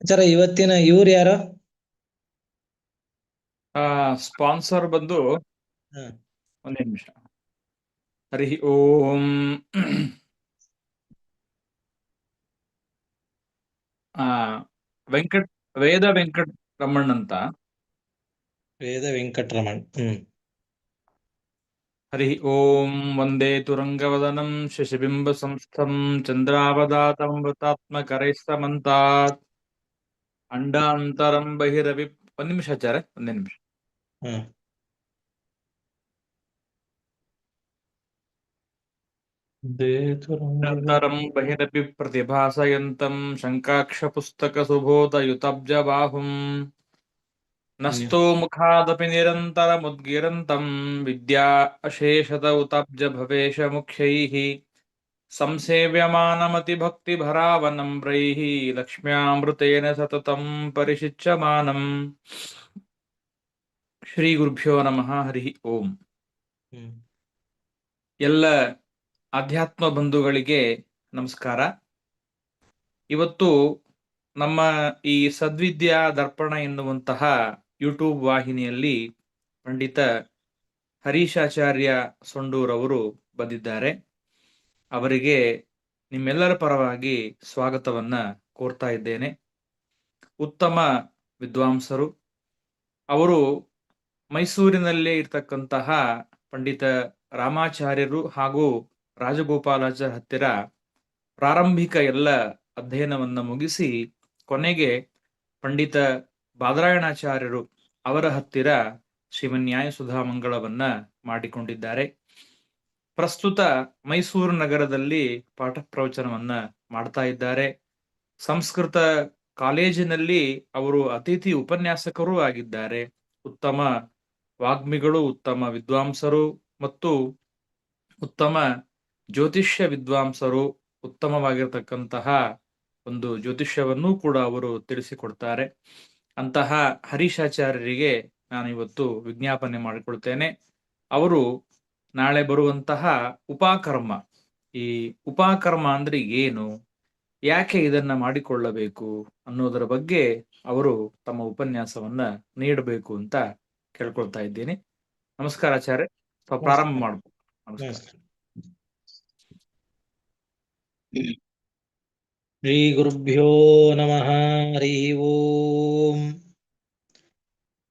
Sir ಇವತ್ತಿನ ಇವ್ರು ಯಾರು? ಸ್ಪಾನ್ಸರ್ ಬಂದು ಹ. ಒಂದೇ ನಿಮಿಷ. ಹರಿ ಓಂ. ಆ ವೆಂಕಟ್ ವೇದ ವೆಂಕಟ್ ರಮಣ್ ಅಂತ. ವೇದ ವೆಂಕಟರಮಣ್. ಹರಿ ಓಂ. ವಂದೇ ತುರಂಗವದನಂ ಶಶಿಬಿಂಬ ಸಂಸ್ಥಂ ಚಂದ್ರಾವದಾತಂ ವೃತಾತ್ಮಕರೈಸ್ತಮಂತಾತ್ ಅಂಡಾಂತರಂ ಬಹಿರವಿ. ಒಂದ್ ನಿಮಿಷ ಆಚಾರ್ಯ, ಒಂದೇ ನಿಮಿಷ. ಅಂಡಾಂತರಂ ಬಹಿರಪಿ ಪ್ರತಿಭಾಸಯಂತಂ ಶಂಕಾಕ್ಷ ಪುಸ್ತಕ ಸುಬೋಧಯುತಬ್ಜ ಬಾಹುಂ ನಸ್ತೋ ಮುಖಾದಪಿ ನಿರಂತರಮುದ್ಗಿರಂತಂ ವಿದ್ಯಾ ಅಶೇಷದ ಉತಾಬ್ಜ ಭವೇಶ ಮುಖ್ಯೈಃ ಸಂಸೇವ್ಯಮಾನಮತಿಭಕ್ತಿಭರಾವನಮ್ರೈಃ ಲಕ್ಷ್ಮ್ಯಾಮೃತೇನ ಸತತಂ ಪರಿಷಿಚ್ಯಮಾನಂ. ಶ್ರೀ ಗುರುಭ್ಯೋ ನಮಃ. ಹರಿ ಓಂ. ಎಲ್ಲ ಅಧ್ಯಾತ್ಮ ಬಂಧುಗಳಿಗೆ ನಮಸ್ಕಾರ. ಇವತ್ತು ನಮ್ಮ ಈ ಸದ್ವಿದ್ಯಾ ದರ್ಪಣ ಎನ್ನುವಂತಹ ಯೂಟ್ಯೂಬ್ ವಾಹಿನಿಯಲ್ಲಿ ಪಂಡಿತ ಹರೀಶಾಚಾರ್ಯ ಸೊಂಡೂರವರು ಬಂದಿದ್ದಾರೆ. ಅವರಿಗೆ ನಿಮ್ಮೆಲ್ಲರ ಪರವಾಗಿ ಸ್ವಾಗತವನ್ನ ಕೋರ್ತಾ ಇದ್ದೇನೆ. ಉತ್ತಮ ವಿದ್ವಾಂಸರು. ಅವರು ಮೈಸೂರಿನಲ್ಲೇ ಇರ್ತಕ್ಕಂತಹ ಪಂಡಿತ ರಾಮಾಚಾರ್ಯರು ಹಾಗೂ ರಾಜಗೋಪಾಲಾಚಾರ್ಯ ಹತ್ತಿರ ಪ್ರಾರಂಭಿಕ ಎಲ್ಲ ಅಧ್ಯಯನವನ್ನ ಮುಗಿಸಿ ಕೊನೆಗೆ ಪಂಡಿತ ಬಾದರಾಯಣಾಚಾರ್ಯರು ಅವರ ಹತ್ತಿರ ಶ್ರೀಮನ್ಯಾಯ ಸುಧಾಮಂಗಳವನ್ನ ಮಾಡಿಕೊಂಡಿದ್ದಾರೆ. ಪ್ರಸ್ತುತ ಮೈಸೂರು ನಗರದಲ್ಲಿ ಪಾಠ ಪ್ರವಚನವನ್ನ ಮಾಡ್ತಾ ಇದ್ದಾರೆ. ಸಂಸ್ಕೃತ ಕಾಲೇಜಿನಲ್ಲಿ ಅವರು ಅತಿಥಿ ಉಪನ್ಯಾಸಕರೂ ಆಗಿದ್ದಾರೆ. ಉತ್ತಮ ವಾಗ್ಮಿಗಳು, ಉತ್ತಮ ವಿದ್ವಾಂಸರು ಮತ್ತು ಉತ್ತಮ ಜ್ಯೋತಿಷ್ಯ ವಿದ್ವಾಂಸರು. ಉತ್ತಮವಾಗಿರತಕ್ಕಂತಹ ಒಂದು ಜ್ಯೋತಿಷ್ಯವನ್ನೂ ಕೂಡ ಅವರು ತಿಳಿಸಿಕೊಡ್ತಾರೆ. ಅಂತಹ ಹರೀಶಾಚಾರ್ಯರಿಗೆ ನಾನು ಇವತ್ತು ವಿಜ್ಞಾಪನೆ ಮಾಡಿಕೊಳ್ತೇನೆ. ಅವರು ನಾಳೆ ಬರುವಂತಹ ಉಪಕರ್ಮ, ಈ ಉಪಕರ್ಮ ಅಂದ್ರೆ ಏನು, ಯಾಕೆ ಇದನ್ನ ಮಾಡಿಕೊಳ್ಳಬೇಕು ಅನ್ನೋದರ ಬಗ್ಗೆ ಅವರು ತಮ್ಮ ಉಪನ್ಯಾಸವನ್ನ ನೀಡಬೇಕು ಅಂತ ಕೇಳ್ಕೊಳ್ತಾ ಇದ್ದೀನಿ. ನಮಸ್ಕಾರ ಆಚಾರ್ಯ, ಪ್ರಾರಂಭ ಮಾಡಬಹುದು. ನಮಸ್ಕಾರ. ಶ್ರೀ ಗುರುಭ್ಯೋ ನಮಃ. ಹರಿ ಓಂ.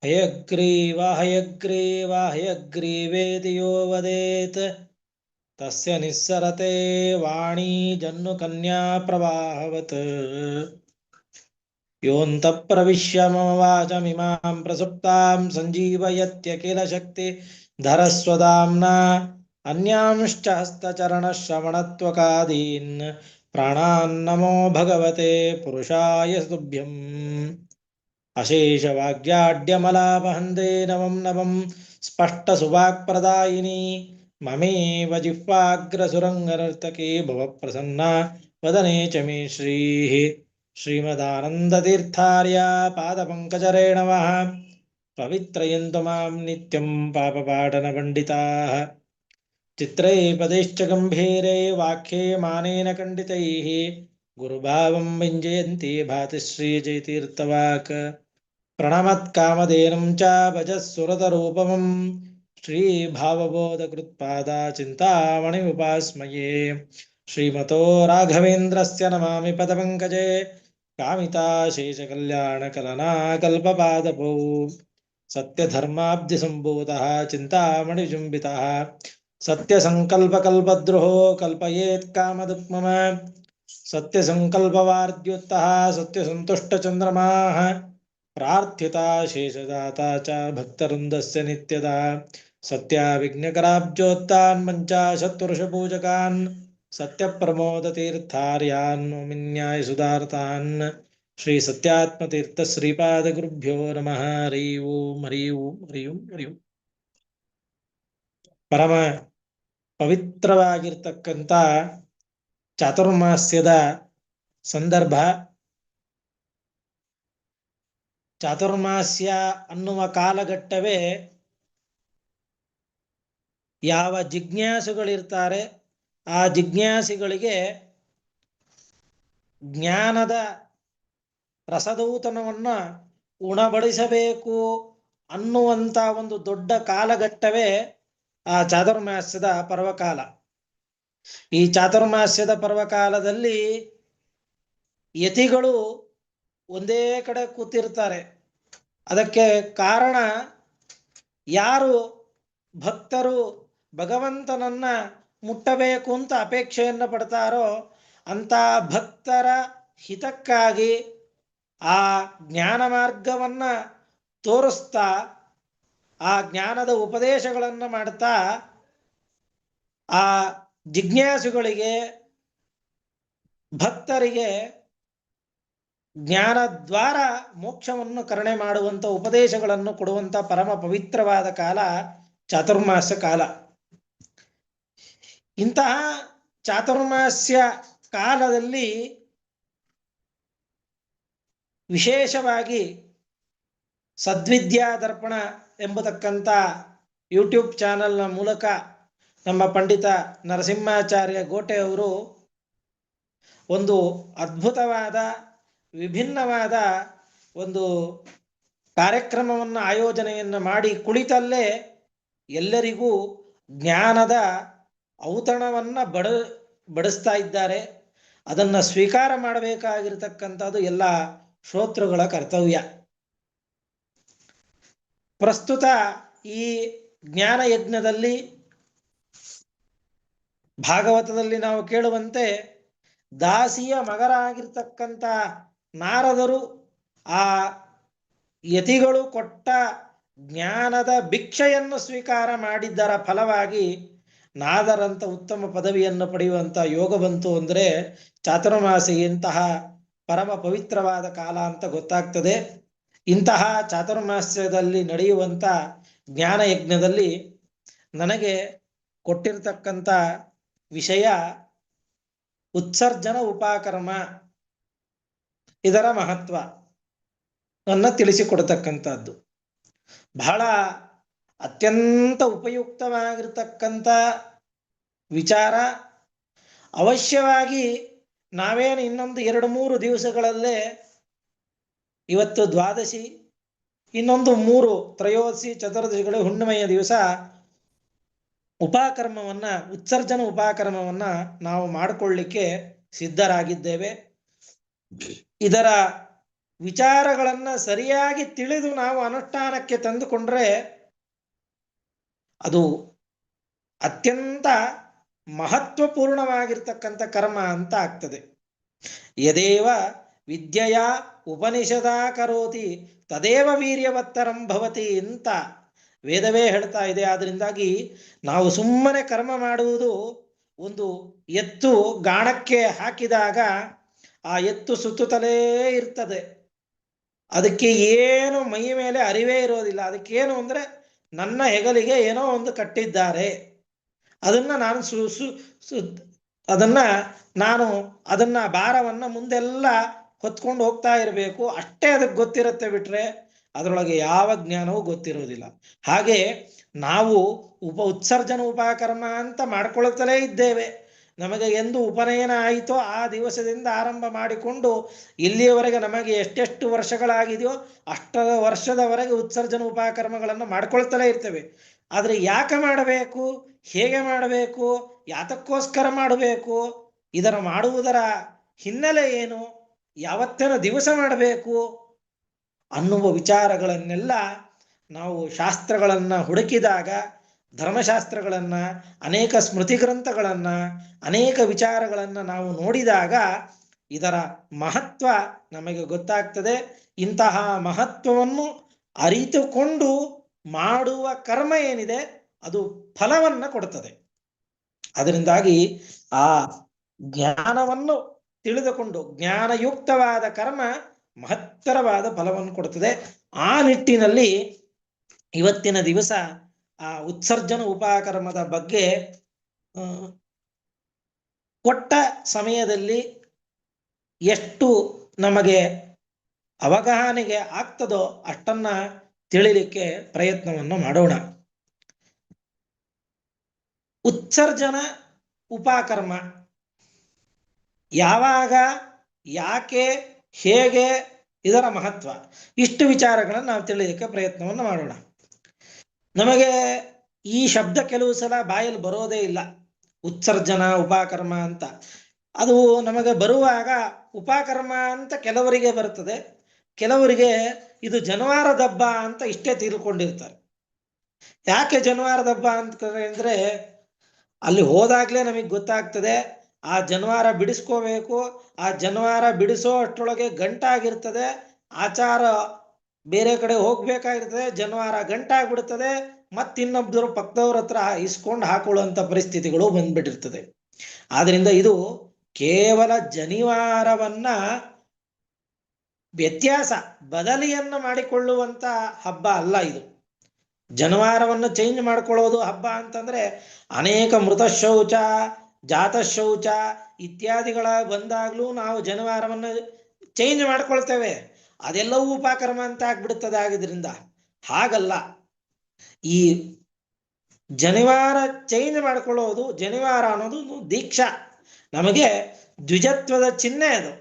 ಹಯಗ್ರೀವ ಹಯಗ್ರೀವ ಹಯಗ್ರೀವೇತಿ ಯೋ ವದೇತ್ ತಸ್ಯ ನಿಸ್ಸರತೆ ವಾಣಿ ಜನ್ನು ಕನ್ಯಾ ಪ್ರವಾಹವತ್. ಯೋऽन्तः ಪ್ರವಿಶ್ಯ ಮಮ ವಾಚಮಿಮಾಂ ಪ್ರಸುಪ್ತಾಂ ಸಂಜೀವಯತ್ಯಖಿಲ ಶಕ್ತಿ ಧರಸ್ವಧಾಮ್ನಾ ಅನ್ಯಾಂಶ್ಚ ಹಸ್ತಚರಣಶ್ರವಣತ್ವಕಾದೀನ್ ಪ್ರಾಣಾನ್ನಮೋ ಭಗವತೆ ಪುರುಷಾಯ ತುಭ್ಯಂ. ಅಶೇಷವಾಗ್ಯಾಡ್ಯಮಲಾಪಹಂತೆ ನವಂ ನವಂ ಸ್ಪಷ್ಟಸುವಾಕ್ಪ್ರದಾಯಿನಿ ಮಮೇವ ಜಿಹ್ವಾಗ್ರಸುರಂಗನರ್ತಕೇ ಭವ ಪ್ರಸನ್ನ ವದನೆ ಚ ಮೇ ಶ್ರೀಃ. ಶ್ರೀಮದಾನಂದತೀರ್ಥಾರ್ಯ ಪಾದಪಂಕಜರೇಣವಃ ಪವಿತ್ರಯಂತು ಮಾಂ ನಿತ್ಯಂ ಪಾಪಪಾಟನ ಪಂಡಿತಾಃ. ಚಿತ್ರೇ ಪದೇಶ್ಚ ಗಂಭೀರೆ ವಾಕ್ಯೆ ಮಾನೇನ ಖಂಡಿತೈಃ ಗುರುಭಾವಂ ವ್ಯಂಜಯಂತಿ ಭಾತಿ ಶ್ರೀಜಯತೀರ್ಥವಾಕ್. ಪ್ರಣಮತ್ಕಾಮಧೇನುಂ ಚ ಭಜಃಸುರತರೂಪಮಂ ಶ್ರೀಭಾವಬೋಧಕೃತ್ಪಾದಾ ಚಿಂತಾಮಣಿमुपास्मये. ಶ್ರೀಮತೋ ರಾಘವೇಂದ್ರಸ್ಯ ನಮಾಮಿ ಪದಪಂಕಜೇ ಕಾಮಿತಾಶೇಷಕಲ್ಯಾಣಕಲನಾಕಲ್ಪಪಾದಪೌ. ಸತ್ಯಧರ್ಮಾಬ್ಧಿಸಂಭೂತಃ ಚಿಂತಾಮಣಿಜುಂಬಿತಃ ಸತ್ಯಸಂಕಲ್ಪಕಲ್ಪದ್ರುಹೋ ಕಲ್ಪಯೇತ್ಕಾಮದುಕ್ಮಮ. ಸತ್ಯಸಂಕಲ್ಪವಾರ್ದ್ಯುತ್ತಃ ಸತ್ಯಸಂತುಷ್ಟಚಂದ್ರಮಾಃ ಪ್ರಾರ್ಥಿತಾ ಶೇಷದಾತಾ ಚ ಭಕ್ತವೃಂದಸ್ಯ ನಿತ್ಯದಾ. ಸತ್ಯಾವಿಘ್ನಕರಾಬ್ಜೋತ್ತಾನ್ ಪಂಚಾಶತ್ವರ್ಷಪೂಜಕಾನ್ ಸತ್ಯಪ್ರಮೋದತೀರ್ಥಾರ್ಯಾನ್ ನೌಮಿನ್ಯಾಯ ಸುಧಾರ್ತಾನ್. ಶ್ರೀ ಸತ್ಯಾತ್ಮತೀರ್ಥ ಶ್ರೀಪಾದ ಗುರುಭ್ಯೋ ನಮಃ. ಹರಿ ಓಂ. ಹರಿ ಓಂ. ಹರಿ ಓಂ. ಹರಿ ಓಂ. ಪರಮ ಪವಿತ್ರವಾಗಿರ್ತಕ್ಕಂಥ ಚಾತುರ್ಮಾಸ್ಯದ ಸಂದರ್ಭ. ಚಾತುರ್ಮಾಸ್ಯ ಅನ್ನುವ ಕಾಲಘಟ್ಟವೇ ಯಾವ ಜಿಜ್ಞಾಸುಗಳಿರ್ತಾರೆ ಆ ಜಿಜ್ಞಾಸಿಗಳಿಗೆ ಜ್ಞಾನದ ರಸದೌತಣವನ್ನ ಉಣಬಡಿಸಬೇಕು ಅನ್ನುವಂಥ ಒಂದು ದೊಡ್ಡ ಕಾಲಘಟ್ಟವೇ ಆ ಚಾತುರ್ಮಾಸ್ಯದ ಪರ್ವಕಾಲ. ಈ ಚಾತುರ್ಮಾಸ್ಯದ ಪರ್ವಕಾಲದಲ್ಲಿ ಯತಿಗಳು ಒಂದೇ ಕಡೆ ಕೂತಿರ್ತಾರೆ. ಅದಕ್ಕೆ ಕಾರಣ, ಯಾರು ಭಕ್ತರು ಭಗವಂತನನ್ನ ಮುಟ್ಟಬೇಕು ಅಂತ ಅಪೇಕ್ಷೆಯನ್ನು ಪಡ್ತಾರೋ ಅಂತ ಭಕ್ತರ ಹಿತಕ್ಕಾಗಿ ಆ ಜ್ಞಾನ ಮಾರ್ಗವನ್ನ ತೋರಿಸ್ತಾ, ಆ ಜ್ಞಾನದ ಉಪದೇಶಗಳನ್ನು ಮಾಡ್ತಾ, ಆ ಜಿಜ್ಞಾಸುಗಳಿಗೆ ಭಕ್ತರಿಗೆ ಜ್ಞಾನದ್ವಾರ ಮೋಕ್ಷವನ್ನು ಕರುಣೆ ಮಾಡುವಂಥ ಉಪದೇಶಗಳನ್ನು ಕೊಡುವಂಥ ಪರಮ ಪವಿತ್ರವಾದ ಕಾಲ ಚಾತುರ್ಮಾಸ್ಯ ಕಾಲ. ಇಂತಹ ಚಾತುರ್ಮಾಸ್ಯ ಕಾಲದಲ್ಲಿ ವಿಶೇಷವಾಗಿ ಸದ್ವಿದ್ಯಾ ದರ್ಪಣ ಎಂಬತಕ್ಕಂಥ ಯೂಟ್ಯೂಬ್ ಚಾನಲ್ನ ಮೂಲಕ ನಮ್ಮ ಪಂಡಿತ ನರಸಿಂಹಾಚಾರ್ಯ ಗೋಟೆ ಅವರು ಒಂದು ಅದ್ಭುತವಾದ ವಿಭಿನ್ನವಾದ ಒಂದು ಕಾರ್ಯಕ್ರಮವನ್ನು ಆಯೋಜನೆಯನ್ನು ಮಾಡಿ ಕುಳಿತಲ್ಲೇ ಎಲ್ಲರಿಗೂ ಜ್ಞಾನದ ಔತಣವನ್ನು ಬಡಿಸ್ತಾ ಇದ್ದಾರೆ. ಅದನ್ನು ಸ್ವೀಕಾರ ಮಾಡಬೇಕಾಗಿರತಕ್ಕಂಥದ್ದು ಎಲ್ಲ ಶ್ರೋತೃಗಳ ಕರ್ತವ್ಯ. ಪ್ರಸ್ತುತ ಈ ಜ್ಞಾನ ಯಜ್ಞದಲ್ಲಿ ಭಾಗವತದಲ್ಲಿ ನಾವು ಕೇಳುವಂತೆ ದಾಸಿಯ ಮಗರಾಗಿರ್ತಕ್ಕಂಥ ನಾರದರು ಆ ಯತಿಗಳು ಕೊಟ್ಟ ಜ್ಞಾನದ ಭಿಕ್ಷೆಯನ್ನು ಸ್ವೀಕಾರ ಮಾಡಿದ್ದರ ಫಲವಾಗಿ ನಾದರಂತ ಉತ್ತಮ ಪದವಿಯನ್ನು ಪಡೆಯುವಂಥ ಯೋಗ ಬಂತು ಅಂದರೆ ಚಾತುರ್ಮಾಸಿ ಇಂತಹ ಪರಮ ಪವಿತ್ರವಾದ ಕಾಲ ಅಂತ ಗೊತ್ತಾಗ್ತದೆ. ಇಂತಹ ಚಾತುರ್ಮಾಸ್ಯದಲ್ಲಿ ನಡೆಯುವಂಥ ಜ್ಞಾನ ಯಜ್ಞದಲ್ಲಿ ನನಗೆ ಕೊಟ್ಟಿರ್ತಕ್ಕಂಥ ವಿಷಯ ಉತ್ಸರ್ಜನ ಉಪಕರ್ಮ, ಇದರ ಮಹತ್ವ ಅನ್ನ ತಿಳಿಸಿಕೊಡ್ತಕ್ಕಂಥದ್ದು. ಬಹಳ ಅತ್ಯಂತ ಉಪಯುಕ್ತವಾಗಿರ್ತಕ್ಕಂಥ ವಿಚಾರ. ಅವಶ್ಯವಾಗಿ ನಾವೇನು ಇನ್ನೊಂದು 2-3 ದಿವಸಗಳಲ್ಲೇ, ಇವತ್ತು ದ್ವಾದಶಿ, ಇನ್ನೊಂದು 3 ತ್ರಯೋದಶಿ ಚತುರ್ದಶಿಗಳು ಹುಣ್ಣಿಮೆಯ ದಿವಸ ಉಪಕರ್ಮವನ್ನ, ಉತ್ಸರ್ಜನ ಉಪಕರ್ಮವನ್ನ ನಾವು ಮಾಡಿಕೊಳ್ಳಿಕ್ಕೆ ಸಿದ್ಧರಾಗಿದ್ದೇವೆ. ಇದರ ವಿಚಾರಗಳನ್ನು ಸರಿಯಾಗಿ ತಿಳಿದು ನಾವು ಅನುಷ್ಠಾನಕ್ಕೆ ತಂದುಕೊಂಡ್ರೆ ಅದು ಅತ್ಯಂತ ಮಹತ್ವಪೂರ್ಣವಾಗಿರ್ತಕ್ಕಂಥ ಕರ್ಮ ಅಂತ ಆಗ್ತದೆ. ಯದೇವ ವಿದ್ಯೆಯ ಉಪನಿಷದಾ ಕರೋತಿ ತದೇವ ವೀರ್ಯವತ್ತರಂ ಭವತಿ ಅಂತ ವೇದವೇ ಹೇಳ್ತಾ ಇದೆ. ಆದ್ದರಿಂದಾಗಿ ನಾವು ಸುಮ್ಮನೆ ಕರ್ಮ ಮಾಡುವುದು, ಒಂದು ಎತ್ತು ಗಾಣಕ್ಕೆ ಹಾಕಿದಾಗ ಆ ಎತ್ತು ಸುತ್ತುತ್ತಲೇ ಇರ್ತದೆ, ಅದಕ್ಕೆ ಏನು ಮೈ ಮೇಲೆ ಅರಿವೇ ಇರೋದಿಲ್ಲ. ಅದಕ್ಕೇನು ಅಂದರೆ ನನ್ನ ಹೆಗಲಿಗೆ ಏನೋ ಒಂದು ಕಟ್ಟಿದ್ದಾರೆ, ಅದನ್ನು ಅದನ್ನ ಭಾರವನ್ನು ಮುಂದೆಲ್ಲ ಹೊತ್ಕೊಂಡು ಹೋಗ್ತಾ ಇರಬೇಕು, ಅಷ್ಟೇ ಅದಕ್ಕೆ ಗೊತ್ತಿರುತ್ತೆ. ಬಿಟ್ರೆ ಅದರೊಳಗೆ ಯಾವ ಜ್ಞಾನವೂ ಗೊತ್ತಿರೋದಿಲ್ಲ. ಹಾಗೆ ನಾವು ಉತ್ಸರ್ಜನ ಉಪಕರ್ಮ ಅಂತ ಮಾಡ್ಕೊಳ್ತಲೇ ಇದ್ದೇವೆ. ನಮಗೆ ಎಂದು ಉಪನಯನ ಆಯಿತೋ ಆ ದಿವಸದಿಂದ ಆರಂಭ ಮಾಡಿಕೊಂಡು ಇಲ್ಲಿಯವರೆಗೆ ನಮಗೆ ಎಷ್ಟೆಷ್ಟು ವರ್ಷಗಳಾಗಿದೆಯೋ ಅಷ್ಟರ ವರ್ಷದವರೆಗೆ ಉತ್ಸರ್ಜನ ಉಪಕರ್ಮಗಳನ್ನು ಮಾಡ್ಕೊಳ್ತಲೇ ಇರ್ತೇವೆ. ಆದರೆ ಯಾಕೆ ಮಾಡಬೇಕು, ಹೇಗೆ ಮಾಡಬೇಕು, ಯಾತಕ್ಕೋಸ್ಕರ ಮಾಡಬೇಕು, ಇದರ ಮಾಡುವುದರ ಹಿನ್ನೆಲೆ ಏನು, ಯಾವತ್ತಿನ ದಿವಸ ಮಾಡಬೇಕು ಅನ್ನುವ ವಿಚಾರಗಳನ್ನೆಲ್ಲ ನಾವು ಶಾಸ್ತ್ರಗಳನ್ನು ಹುಡುಕಿದಾಗ, ಧರ್ಮಶಾಸ್ತ್ರಗಳನ್ನು, ಅನೇಕ ಸ್ಮೃತಿ ಗ್ರಂಥಗಳನ್ನು, ಅನೇಕ ವಿಚಾರಗಳನ್ನು ನಾವು ನೋಡಿದಾಗ ಇದರ ಮಹತ್ವ ನಮಗೆ ಗೊತ್ತಾಗ್ತದೆ. ಇಂತಹ ಮಹತ್ವವನ್ನು ಅರಿತುಕೊಂಡು ಮಾಡುವ ಕರ್ಮ ಏನಿದೆ ಅದು ಫಲವನ್ನು ಕೊಡುತ್ತದೆ. ಅದರಿಂದಾಗಿ ಆ ಜ್ಞಾನವನ್ನು ತಿಳಿದುಕೊಂಡು ಜ್ಞಾನಯುಕ್ತವಾದ ಕರ್ಮ ಮಹತ್ತರವಾದ ಫಲವನ್ನು ಕೊಡುತ್ತದೆ. ಆ ನಿಟ್ಟಿನಲ್ಲಿ ಇವತ್ತಿನ ದಿವಸ ಆ ಉತ್ಸರ್ಜನ ಉಪಕರ್ಮದ ಬಗ್ಗೆ ಕೊಟ್ಟ ಸಮಯದಲ್ಲಿ ಎಷ್ಟು ನಮಗೆ ಅವಗಾಹನೆಗೆ ಆಗ್ತದೋ ಅಷ್ಟನ್ನ ತಿಳಿಲಿಕ್ಕೆ ಪ್ರಯತ್ನವನ್ನು ಮಾಡೋಣ. ಉತ್ಸರ್ಜನ ಉಪಕರ್ಮ ಯಾವಾಗ, ಯಾಕೆ, ಹೇಗೆ ಇದರ ಮಹತ್ವ. ಇಷ್ಟು ವಿಚಾರಗಳನ್ನು ನಾವು ತಿಳಿಯಲಿಕ್ಕೆ ಪ್ರಯತ್ನವನ್ನು ಮಾಡೋಣ. ನಮಗೆ ಈ ಶಬ್ದ ಕೆಲವು ಸಲ ಬಾಯಲ್ಲಿ ಬರೋದೇ ಇಲ್ಲ, ಉತ್ಸರ್ಜನ ಉಪಕರ್ಮ ಅಂತ. ಅದು ನಮಗೆ ಬರುವಾಗ ಉಪಕರ್ಮ ಅಂತ ಕೆಲವರಿಗೆ ಬರ್ತದೆ, ಕೆಲವರಿಗೆ ಇದು ಜನವಾರದ ಹಬ್ಬ ಅಂತ ಇಷ್ಟೇ ತಿಳ್ಕೊಂಡಿರ್ತಾರೆ. ಯಾಕೆ ಜನವಾರದ ಹಬ್ಬ ಅಂತ ಅಂದ್ರೆ ಅಲ್ಲಿ ಹೋದಾಗ್ಲೇ ನಮಗೆ ಗೊತ್ತಾಗ್ತದೆ ಆ ಜನವಾರ ಬಿಡಿಸ್ಕೋಬೇಕು, ಆ ಜನವಾರ ಬಿಡಿಸೋ ಅಷ್ಟರೊಳಗೆ ಗಂಟಾಗಿರ್ತದೆ, ಆಚಾರ ಬೇರೆ ಕಡೆ ಹೋಗ್ಬೇಕಾಗಿರ್ತದೆ, ಜನವಾರ ಗಂಟಾಗ್ಬಿಡ್ತದೆ, ಮತ್ತಿನ್ನೊಬ್ಬರು ಪಕ್ಕದವ್ರ ಹತ್ರ ಇಸ್ಕೊಂಡು ಹಾಕೊಳ್ಳುವಂಥ ಪರಿಸ್ಥಿತಿಗಳು ಬಂದ್ಬಿಟ್ಟಿರ್ತದೆ. ಆದ್ರಿಂದ ಇದು ಕೇವಲ ಜನಿವಾರವನ್ನ ವ್ಯತ್ಯಾಸ ಬದಲಿಯನ್ನು ಮಾಡಿಕೊಳ್ಳುವಂತ ಹಬ್ಬ ಅಲ್ಲ ಇದು. ಜನವಾರವನ್ನು ಚೇಂಜ್ ಮಾಡ್ಕೊಳ್ಳೋದು ಹಬ್ಬ ಅಂತಂದ್ರೆ ಅನೇಕ ಮೃತ ಶೌಚ, ಜಾತ ಶೌಚ ಇತ್ಯಾದಿಗಳ ಬಂದಾಗ್ಲೂ ನಾವು ಜನವಾರವನ್ನು ಚೇಂಜ್ ಮಾಡ್ಕೊಳ್ತೇವೆ, ಅದೆಲ್ಲವೂ ಉಪಕರ್ಮ ಅಂತ ಆಗ್ಬಿಡುತ್ತದೆ. ಆಗಿದ್ರಿಂದ ಹಾಗಲ್ಲ, ಈ ಜನಿವಾರ ಚೇಂಜ್ ಮಾಡ್ಕೊಳ್ಳೋದು, ಜನಿವಾರ ಅನ್ನೋದು ದೀಕ್ಷಾ, ನಮಗೆ ದ್ವಿಜತ್ವದ ಚಿಹ್ನೆ ಅದು.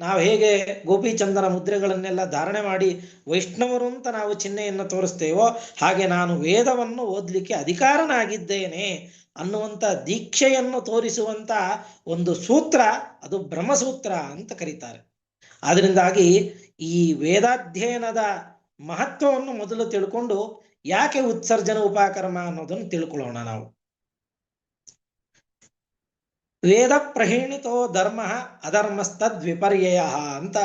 ನಾವು ಹೇಗೆ ಗೋಪಿಚಂದನ ಮುದ್ರೆಗಳನ್ನೆಲ್ಲ ಧಾರಣೆ ಮಾಡಿ ವೈಷ್ಣವರು ಅಂತ ನಾವು ಚಿಹ್ನೆಯನ್ನು ತೋರಿಸ್ತೇವೋ, ಹಾಗೆ ನಾನು ವೇದವನ್ನು ಓದಲಿಕ್ಕೆ ಅಧಿಕಾರನಾಗಿದ್ದೇನೆ ಅನ್ನುವಂಥ ದೀಕ್ಷೆಯನ್ನು ತೋರಿಸುವಂತ ಒಂದು ಸೂತ್ರ, ಅದು ಬ್ರಹ್ಮಸೂತ್ರ ಅಂತ ಕರೀತಾರೆ. ಆದ್ರಿಂದಾಗಿ ಈ ವೇದಾಧ್ಯಯನದ ಮಹತ್ವವನ್ನು ಮೊದಲು ತಿಳ್ಕೊಂಡು ಯಾಕೆ ಉತ್ಸರ್ಜನ ಉಪಕರ್ಮ ಅನ್ನೋದನ್ನು ತಿಳ್ಕೊಳ್ಳೋಣ ನಾವು. ವೇದ ಪ್ರಹೀಣಿತೋ ಧರ್ಮ ಅಧರ್ಮಸ್ತದ್ ವಿಪರ್ಯಯ ಅಂತ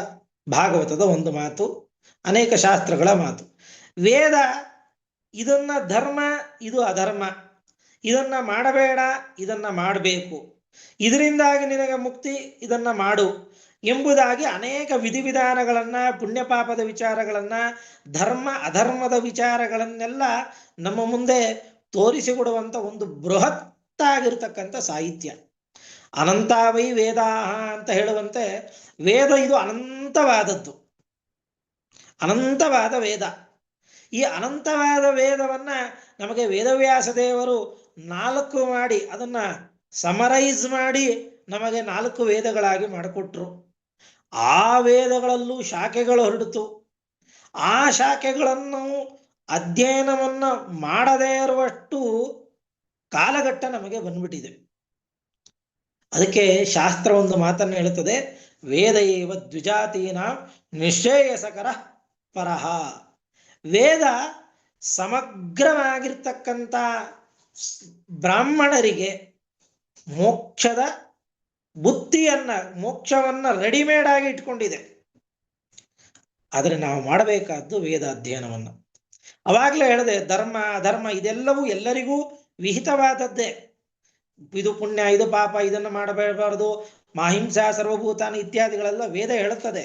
ಭಾಗವತದ ಒಂದು ಮಾತು, ಅನೇಕ ಶಾಸ್ತ್ರಗಳ ಮಾತು. ವೇದ ಇದನ್ನ ಧರ್ಮ, ಇದು ಅಧರ್ಮ, ಇದನ್ನ ಮಾಡಬೇಡ, ಇದನ್ನ ಮಾಡಬೇಕು, ಇದರಿಂದಾಗಿ ನಿನಗೆ ಮುಕ್ತಿ, ಇದನ್ನ ಮಾಡು ಎಂಬುದಾಗಿ ಅನೇಕ ವಿಧಿವಿಧಾನಗಳನ್ನ, ಪುಣ್ಯಪಾಪದ ವಿಚಾರಗಳನ್ನ, ಧರ್ಮ ಅಧರ್ಮದ ವಿಚಾರಗಳನ್ನೆಲ್ಲ ನಮ್ಮ ಮುಂದೆ ತೋರಿಸಿಕೊಡುವಂತ ಒಂದು ಬೃಹತ್ತಾಗಿರ್ತಕ್ಕಂಥ ಸಾಹಿತ್ಯ. ಅನಂತಾವೈ ವೇದಾಹ ಅಂತ ಹೇಳುವಂತೆ ವೇದ ಇದು ಅನಂತವಾದದ್ದು, ಅನಂತವಾದ ವೇದ. ಈ ಅನಂತವಾದ ವೇದವನ್ನ ನಮಗೆ ವೇದವ್ಯಾಸ ದೇವರು 4 ಮಾಡಿ ಅದನ್ನ ಸಮರೈಸ್ ಮಾಡಿ ನಮಗೆ 4 ವೇದಗಳಾಗಿ ಮಾಡಿಕೊಟ್ರು. ಆ ವೇದಗಳಲ್ಲೂ ಶಾಖೆಗಳು ಹೊರಡಿತು. ಆ ಶಾಖೆಗಳನ್ನು ಅಧ್ಯಯನವನ್ನ ಮಾಡದೇ ಇರುವಷ್ಟು ಕಾಲಘಟ್ಟ ನಮಗೆ ಬಂದ್ಬಿಟ್ಟಿದೆ. ಅದಕ್ಕೆ ಶಾಸ್ತ್ರ ಒಂದು ಮಾತನ್ನು ಹೇಳುತ್ತದೆ, ವೇದ ಏವ ದ್ವಿಜಾತೀನ ನಿಶ್ಚಯಸಕರ ಪರಹ. ವೇದ ಸಮಗ್ರವಾಗಿರ್ತಕ್ಕಂಥ ಬ್ರಾಹ್ಮಣರಿಗೆ ಮೋಕ್ಷದ ಬುದ್ಧಿಯನ್ನ, ಮೋಕ್ಷವನ್ನ ರೆಡಿಮೇಡ್ ಆಗಿ ಇಟ್ಕೊಂಡಿದೆ. ಆದರೆ ನಾವು ಮಾಡಬೇಕಾದ್ದು ವೇದ ಅಧ್ಯಯನವನ್ನ. ಅವಾಗಲೇ ಹೇಳಿದೆ, ಧರ್ಮ ಅಧರ್ಮ ಇದೆಲ್ಲವೂ ಎಲ್ಲರಿಗೂ ವಿಹಿತವಾದದ್ದೇ. ಇದು ಪುಣ್ಯ, ಇದು ಪಾಪ, ಇದನ್ನು ಮಾಡಬಾರದು, ಮಾಹಿಂಸಾ ಸರ್ವಭೂತಾನ ಇತ್ಯಾದಿಗಳೆಲ್ಲ ವೇದ ಹೇಳುತ್ತದೆ.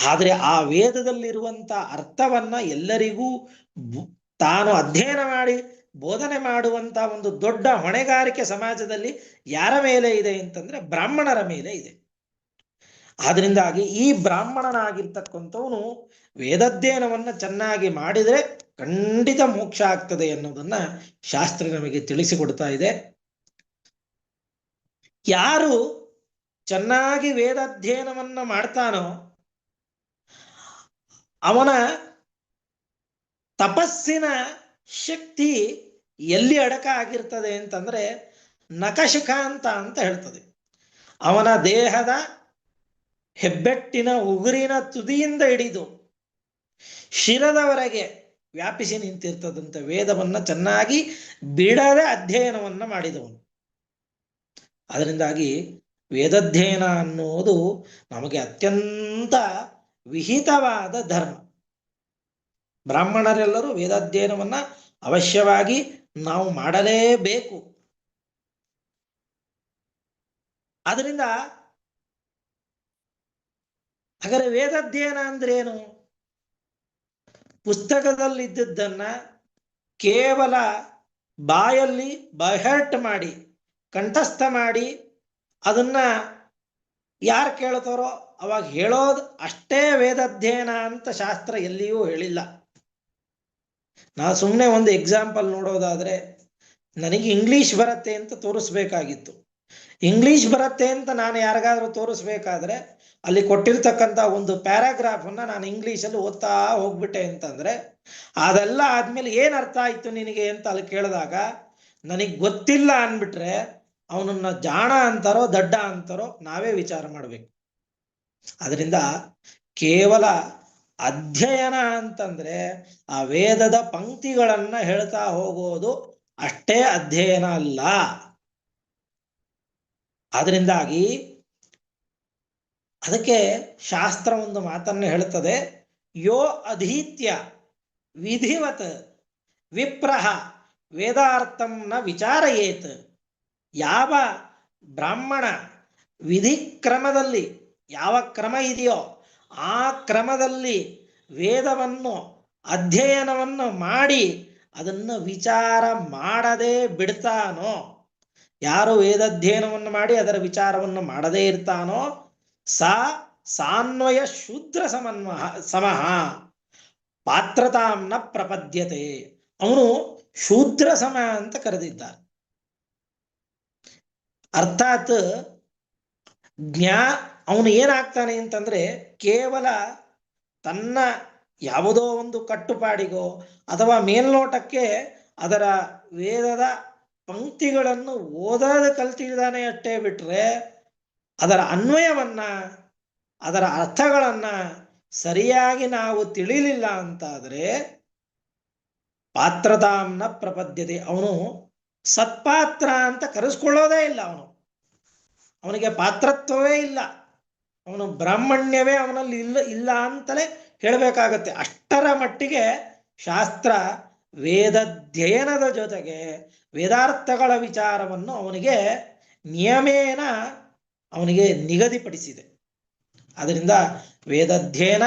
ಆದರೆ ಆ ವೇದದಲ್ಲಿರುವಂತ ಅರ್ಥವನ್ನ ಎಲ್ಲರಿಗೂ ತಾನು ಅಧ್ಯಯನ ಮಾಡಿ ಬೋಧನೆ ಮಾಡುವಂತ ಒಂದು ದೊಡ್ಡ ಹೊಣೆಗಾರಿಕೆ ಸಮಾಜದಲ್ಲಿ ಯಾರ ಮೇಲೆ ಇದೆ ಅಂತಂದ್ರೆ ಬ್ರಾಹ್ಮಣರ ಮೇಲೆ ಇದೆ. ಆದ್ರಿಂದಾಗಿ ಈ ಬ್ರಾಹ್ಮಣನಾಗಿರ್ತಕ್ಕಂಥವನು ವೇದಾಧ್ಯಯನವನ್ನ ಚೆನ್ನಾಗಿ ಮಾಡಿದರೆ ಖಂಡಿತ ಮೋಕ್ಷ ಆಗ್ತದೆ ಅನ್ನೋದನ್ನ ಶಾಸ್ತ್ರ ನಮಗೆ ತಿಳಿಸಿಕೊಡ್ತಾ ಇದೆ. ಯಾರು ಚೆನ್ನಾಗಿ ವೇದಾಧ್ಯಯನವನ್ನ ಮಾಡ್ತಾನೋ ಅವನ ತಪಸ್ಸಿನ ಶಕ್ತಿ ಎಲ್ಲಿ ಅಡಕ ಆಗಿರ್ತದೆ ಅಂತಂದ್ರೆ ನಖಶಿಖಾಂತ ಅಂತ ಹೇಳ್ತದೆ. ಅವನ ದೇಹದ ಹೆಬ್ಬೆಟ್ಟಿನ ಉಗುರಿನ ತುದಿಯಿಂದ ಹಿಡಿದು ಶಿರದವರೆಗೆ ವ್ಯಾಪಿಸಿ ನಿಂತಿರ್ತದಂತೆ ವೇದವನ್ನ ಚೆನ್ನಾಗಿ ಬಿಡದೆ ಅಧ್ಯಯನವನ್ನ ಮಾಡಿದವನು. ಅದರಿಂದಾಗಿ ವೇದಾಧ್ಯಯನ ಅನ್ನುವುದು ನಮಗೆ ಅತ್ಯಂತ ವಿಹಿತವಾದ ಧರ್ಮ. ಬ್ರಾಹ್ಮಣರೆಲ್ಲರೂ ವೇದಾಧ್ಯಯನವನ್ನ ಅವಶ್ಯವಾಗಿ ನಾವು ಮಾಡಲೇಬೇಕು. ಅದರಿಂದ ಹಾಗಾದ್ರೆ ವೇದಾಧ್ಯಯನ ಅಂದ್ರೇನು? ಪುಸ್ತಕದಲ್ಲಿದ್ದದ್ದನ್ನ ಕೇವಲ ಬಾಯಲ್ಲಿ ಬೈಹರ್ಟ್ ಮಾಡಿ, ಕಂಠಸ್ಥ ಮಾಡಿ ಅದನ್ನ ಯಾರು ಕೇಳ್ತಾರೋ ಅವಾಗ ಹೇಳೋದು ಅಷ್ಟೇ ವೇದಾಧ್ಯಯನ ಅಂತ ಶಾಸ್ತ್ರ ಎಲ್ಲಿಯೂ ಹೇಳಿಲ್ಲ. ನಾವು ಸುಮ್ಮನೆ ಒಂದು ಎಕ್ಸಾಂಪಲ್ ನೋಡೋದಾದ್ರೆ, ನನಗೆ ಇಂಗ್ಲಿಷ್ ಬರುತ್ತೆ ಅಂತ ತೋರಿಸ್ಬೇಕಾಗಿತ್ತು. ಇಂಗ್ಲಿಷ್ ಬರುತ್ತೆ ಅಂತ ನಾನು ಯಾರಿಗಾದ್ರೂ ತೋರಿಸ್ಬೇಕಾದ್ರೆ ಅಲ್ಲಿ ಕೊಟ್ಟಿರ್ತಕ್ಕಂಥ ಒಂದು ಪ್ಯಾರಾಗ್ರಾಫ್ ಅನ್ನ ನಾನು ಇಂಗ್ಲಿಷಲ್ಲಿ ಓದ್ತಾ ಹೋಗ್ಬಿಟ್ಟೆ ಅಂತಂದ್ರೆ ಅದೆಲ್ಲ ಆದ್ಮೇಲೆ ಏನ್ ಅರ್ಥ ಆಯ್ತು ನಿನಗೆ ಅಂತ ಅಲ್ಲಿ ಕೇಳಿದಾಗ ನನಗೆ ಗೊತ್ತಿಲ್ಲ ಅನ್ಬಿಟ್ರೆ ಅವನನ್ನ ಜಾಣ ಅಂತಾರೋ ದಡ್ಡ ಅಂತಾರೋ ನಾವೇ ವಿಚಾರ ಮಾಡ್ಬೇಕು. ಅದರಿಂದ ಕೇವಲ ಅಧ್ಯಯನ ಅಂತಂದ್ರೆ ಆ ವೇದದ ಪಂಕ್ತಿಗಳನ್ನ ಹೇಳ್ತಾ ಹೋಗೋದು ಅಷ್ಟೇ ಅಧ್ಯಯನ ಅಲ್ಲ. ಆದ್ರಿಂದಾಗಿ ಅದಕ್ಕೆ ಶಾಸ್ತ್ರ ಒಂದು ಮಾತನ್ನು ಹೇಳುತ್ತದೆ, ಯೋ ಅಧೀತ್ಯ ವಿಧಿವತ್ ವಿಪ್ರಹ ವೇದಾರ್ಥಂ ನ ವಿಚಾರಯೇತ್. ಯಾವ ಬ್ರಾಹ್ಮಣ ವಿಧಿಕ್ರಮದಲ್ಲಿ ಯಾವ ಕ್ರಮ ಇದೆಯೋ ಆ ಕ್ರಮದಲ್ಲಿ ವೇದವನ್ನು ಅಧ್ಯಯನವನ್ನು ಮಾಡಿ ಅದನ್ನು ವಿಚಾರ ಮಾಡದೆ ಬಿಡ್ತಾನೋ, ಯಾರು ವೇದಾಧ್ಯಯನವನ್ನು ಮಾಡಿ ಅದರ ವಿಚಾರವನ್ನು ಮಾಡದೇ ಇರ್ತಾನೋ ಸಾನ್ವಯ ಶೂದ್ರ ಸಮಃ ಪಾತ್ರತಾಂನ ಪ್ರಪದ್ಯತೆ, ಅವನು ಶೂದ್ರ ಸಮ ಅಂತ ಕರೆದಿದ್ದಾರೆ. ಅರ್ಥಾತ್ ಅವನು ಏನಾಗ್ತಾನೆ ಅಂತಂದ್ರೆ ಕೇವಲ ತನ್ನ ಯಾವುದೋ ಒಂದು ಕಟ್ಟುಪಾಡಿಗೋ ಅಥವಾ ಮೇಲ್ನೋಟಕ್ಕೆ ಅದರ ವೇದದ ಪಂಕ್ತಿಗಳನ್ನು ಓದೋದು ಕಲ್ತಿದ್ದಾನೆ ಅಷ್ಟೇ ಬಿಟ್ರೆ ಅದರ ಅನ್ವಯವನ್ನ ಅದರ ಅರ್ಥಗಳನ್ನ ಸರಿಯಾಗಿ ನಾವು ತಿಳಿಲಿಲ್ಲ ಅಂತಾದ್ರೆ ಪಾತ್ರತಾಂನ ಪ್ರಪದ್ಯತೆ, ಅವನು ಸತ್ಪಾತ್ರ ಅಂತ ಕರೆಸ್ಕೊಳ್ಳೋದೇ ಇಲ್ಲ. ಅವನಿಗೆ ಪಾತ್ರತ್ವವೇ ಇಲ್ಲ, ಅವನು ಬ್ರಾಹ್ಮಣ್ಯವೇ ಅವನಲ್ಲಿ ಇಲ್ಲ ಅಂತಲೇ ಹೇಳಬೇಕಾಗತ್ತೆ. ಅಷ್ಟರ ಮಟ್ಟಿಗೆ ಶಾಸ್ತ್ರ ವೇದಾಧ್ಯಯನದ ಜೊತೆಗೆ ವೇದಾರ್ಥಗಳ ವಿಚಾರವನ್ನು ಅವನಿಗೆ ನಿಯಮೇನ ಅವನಿಗೆ ನಿಗದಿಪಡಿಸಿದೆ. ಅದರಿಂದ ವೇದಾಧ್ಯಯನ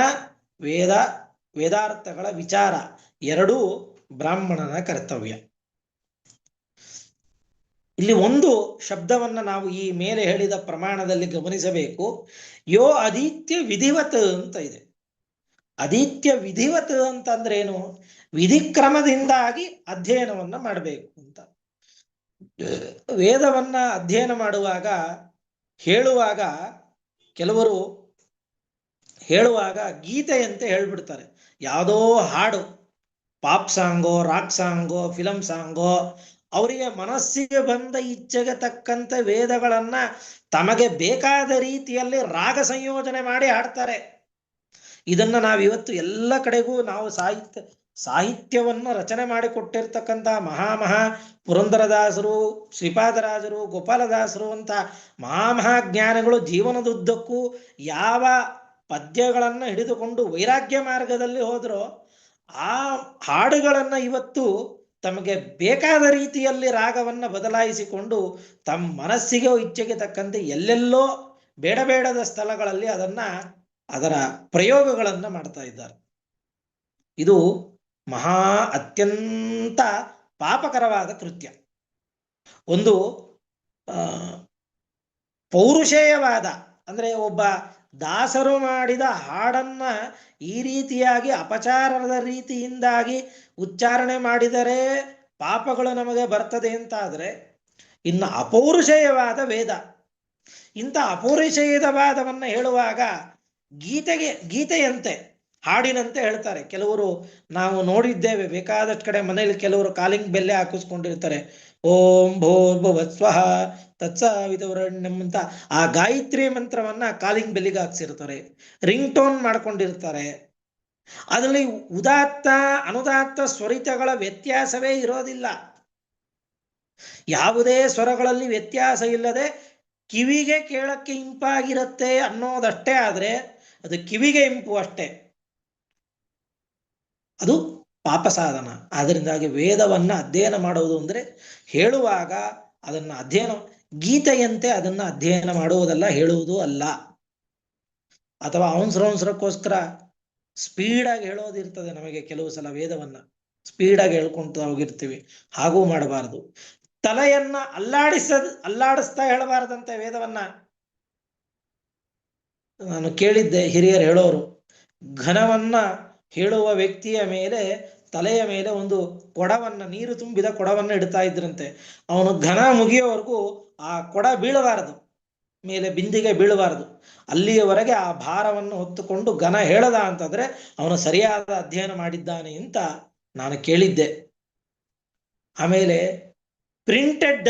ವೇದಾರ್ಥಗಳ ವಿಚಾರ ಎರಡೂ ಬ್ರಾಹ್ಮಣನ ಕರ್ತವ್ಯ. ಇಲ್ಲಿ ಒಂದು ಶಬ್ದವನ್ನ ನಾವು ಈ ಮೇಲೆ ಹೇಳಿದ ಪ್ರಮಾಣದಲ್ಲಿ ಗಮನಿಸಬೇಕು. ಯೋ ಅಧೀತ್ಯ ವಿಧಿವತ್ ಅಂತ ಇದೆ. ಅಧೀತ್ಯ ವಿಧಿವತ್ ಅಂತಂದ್ರೇನು? ವಿಧಿಕ್ರಮದಿಂದಾಗಿ ಅಧ್ಯಯನವನ್ನ ಮಾಡಬೇಕು ಅಂತ. ವೇದವನ್ನ ಅಧ್ಯಯನ ಮಾಡುವಾಗ ಕೆಲವರು ಹೇಳುವಾಗ ಗೀತೆಯಂತೆ ಹೇಳ್ಬಿಡ್ತಾರೆ. ಯಾವುದೋ ಹಾಡು, ಪಾಪ್ ಸಾಂಗೋ, ರಾಕ್ ಸಾಂಗೋ, ಫಿಲಂ ಸಾಂಗೋ, ಅವರಿಗೆ ಮನಸ್ಸಿಗೆ ಬಂದ ಇಚ್ಛೆಗೆ ತಕ್ಕಂತ ವೇದಗಳನ್ನ ತಮಗೆ ಬೇಕಾದ ರೀತಿಯಲ್ಲಿ ರಾಗ ಸಂಯೋಜನೆ ಮಾಡಿ ಹಾಡ್ತಾರೆ. ಇದನ್ನ ನಾವಿವತ್ತು ಎಲ್ಲ ಕಡೆಗೂ ನಾವು ಸಾಹಿತ್ಯವನ್ನು ರಚನೆ ಮಾಡಿಕೊಟ್ಟಿರ್ತಕ್ಕಂಥ ಮಹಾ ಪುರಂದರದಾಸರು, ಶ್ರೀಪಾದರಾಜರು, ಗೋಪಾಲದಾಸರು ಅಂತ ಮಹಾಜ್ಞಾನಿಗಳು ಜೀವನದುದ್ದಕ್ಕೂ ಯಾವ ಪದ್ಯಗಳನ್ನ ಹಿಡಿದುಕೊಂಡು ವೈರಾಗ್ಯ ಮಾರ್ಗದಲ್ಲಿ ಹೋದ್ರೋ ಆ ಹಾಡುಗಳನ್ನ ಇವತ್ತು ತಮಗೆ ಬೇಕಾದ ರೀತಿಯಲ್ಲಿ ರಾಗವನ್ನ ಬದಲಾಯಿಸಿಕೊಂಡು ತಮ್ಮ ಮನಸ್ಸಿಗೆ ಇಚ್ಛೆಗೆ ತಕ್ಕಂತೆ ಎಲ್ಲೆಲ್ಲೋ ಬೇಡಬೇಡದ ಸ್ಥಳಗಳಲ್ಲಿ ಅದರ ಪ್ರಯೋಗಗಳನ್ನ ಮಾಡ್ತಾ ಇದ್ದಾರೆ. ಇದು ಅತ್ಯಂತ ಪಾಪಕರವಾದ ಕೃತ್ಯ. ಒಂದು ಪೌರುಷೇಯವಾದ ಅಂದ್ರೆ ಒಬ್ಬ ದಾಸರು ಮಾಡಿದ ಹಾಡನ್ನ ಈ ರೀತಿಯಾಗಿ ಅಪಚಾರದ ರೀತಿಯಿಂದಾಗಿ ಉಚ್ಚಾರಣೆ ಮಾಡಿದರೆ ಪಾಪಗಳು ನಮಗೆ ಬರ್ತದೆ ಅಂತಾದ್ರೆ ಇನ್ನು ಅಪೌರುಷೇಯವಾದ ವೇದ, ಇಂಥ ಅಪೌರುಷೇಯದ ವಾದವನ್ನ ಹೇಳುವಾಗ ಗೀತೆಯಂತೆ ಹಾಡಿನಂತೆ ಹೇಳ್ತಾರೆ. ಕೆಲವರು ನಾವು ನೋಡಿದ್ದೇವೆ ಬೇಕಾದಷ್ಟು ಕಡೆ ಮನೆಯಲ್ಲಿ ಕೆಲವರು ಕಾಲಿಂಗ್ ಬೆಲ್ಲೆ ಹಾಕಿಸ್ಕೊಂಡಿರ್ತಾರೆ. ಓಂ ಭೂರ್ಭುವಸ್ವಃ ತತ್ಸವಿತುವರೆಣ್ಯಂ ಅಂತ ಆ ಗಾಯತ್ರಿ ಮಂತ್ರವನ್ನ ಕಾಲಿಂಗ್ ಬೆಲ್ಲಿಗೆ ಹಾಕ್ಸಿರ್ತಾರೆ, ರಿಂಗ್ ಟೋನ್ ಮಾಡ್ಕೊಂಡಿರ್ತಾರೆ. ಅದರಲ್ಲಿ ಉದಾತ್ತ ಅನುದಾತ್ತ ಸ್ವರಿತಗಳ ವ್ಯತ್ಯಾಸವೇ ಇರೋದಿಲ್ಲ. ಯಾವುದೇ ಸ್ವರಗಳಲ್ಲಿ ವ್ಯತ್ಯಾಸ ಇಲ್ಲದೆ ಕಿವಿಗೆ ಕೇಳಕ್ಕೆ ಇಂಪಾಗಿರುತ್ತೆ ಅನ್ನೋದಷ್ಟೇ ಆದ್ರೆ ಅದು ಕಿವಿಗೆ ಇಂಪು ಅಷ್ಟೇ, ಅದು ಪಾಪ ಸಾಧನ. ಆದ್ದರಿಂದಾಗಿ ವೇದವನ್ನ ಅಧ್ಯಯನ ಮಾಡುವುದು ಅಂದ್ರೆ ಹೇಳುವಾಗ ಅದನ್ನ ಅಧ್ಯಯನ ಗೀತೆಯಂತೆ ಅದನ್ನ ಅಧ್ಯಯನ ಮಾಡುವುದಲ್ಲ, ಹೇಳುವುದು ಅಲ್ಲ. ಅಥವಾ ಅವಸರಕ್ಕೋಸ್ಕರ ಸ್ಪೀಡಾಗಿ ಹೇಳೋದಿರ್ತದೆ. ನಮಗೆ ಕೆಲವು ಸಲ ವೇದವನ್ನ ಸ್ಪೀಡಾಗಿ ಹೇಳ್ಕೊಂತ ಹೋಗಿರ್ತೀವಿ, ಹಾಗೂ ಮಾಡಬಾರದು. ತಲೆಯನ್ನ ಅಲ್ಲಾಡಿಸ್ತಾ ಹೇಳಬಾರದಂತೆ ವೇದವನ್ನ. ನಾನು ಕೇಳಿದ್ದೆ ಹಿರಿಯರು ಹೇಳೋರು, ಘನವನ್ನ ಹೇಳುವ ವ್ಯಕ್ತಿಯ ಮೇಲೆ ತಲೆಯ ಮೇಲೆ ಒಂದು ಕೊಡವನ್ನ, ನೀರು ತುಂಬಿದ ಕೊಡವನ್ನ ಇಡ್ತಾ ಇದ್ರಂತೆ. ಅವನು ಘನ ಮುಗಿಯೋವರೆಗೂ ಆ ಕೊಡ ಬೀಳಬಾರದು, ಮೇಲೆ ಬಿಂದಿಗೆ ಬೀಳಬಾರದು. ಅಲ್ಲಿಯವರೆಗೆ ಆ ಭಾರವನ್ನು ಹೊತ್ತುಕೊಂಡು ಘನ ಹೇಳದ ಅಂತಂದ್ರೆ ಅವನು ಸರಿಯಾದ ಅಧ್ಯಯನ ಮಾಡಿದ್ದಾನೆ ಅಂತ ನಾನು ಕೇಳಿದ್ದೆ. ಆಮೇಲೆ ಪ್ರಿಂಟೆಡ್,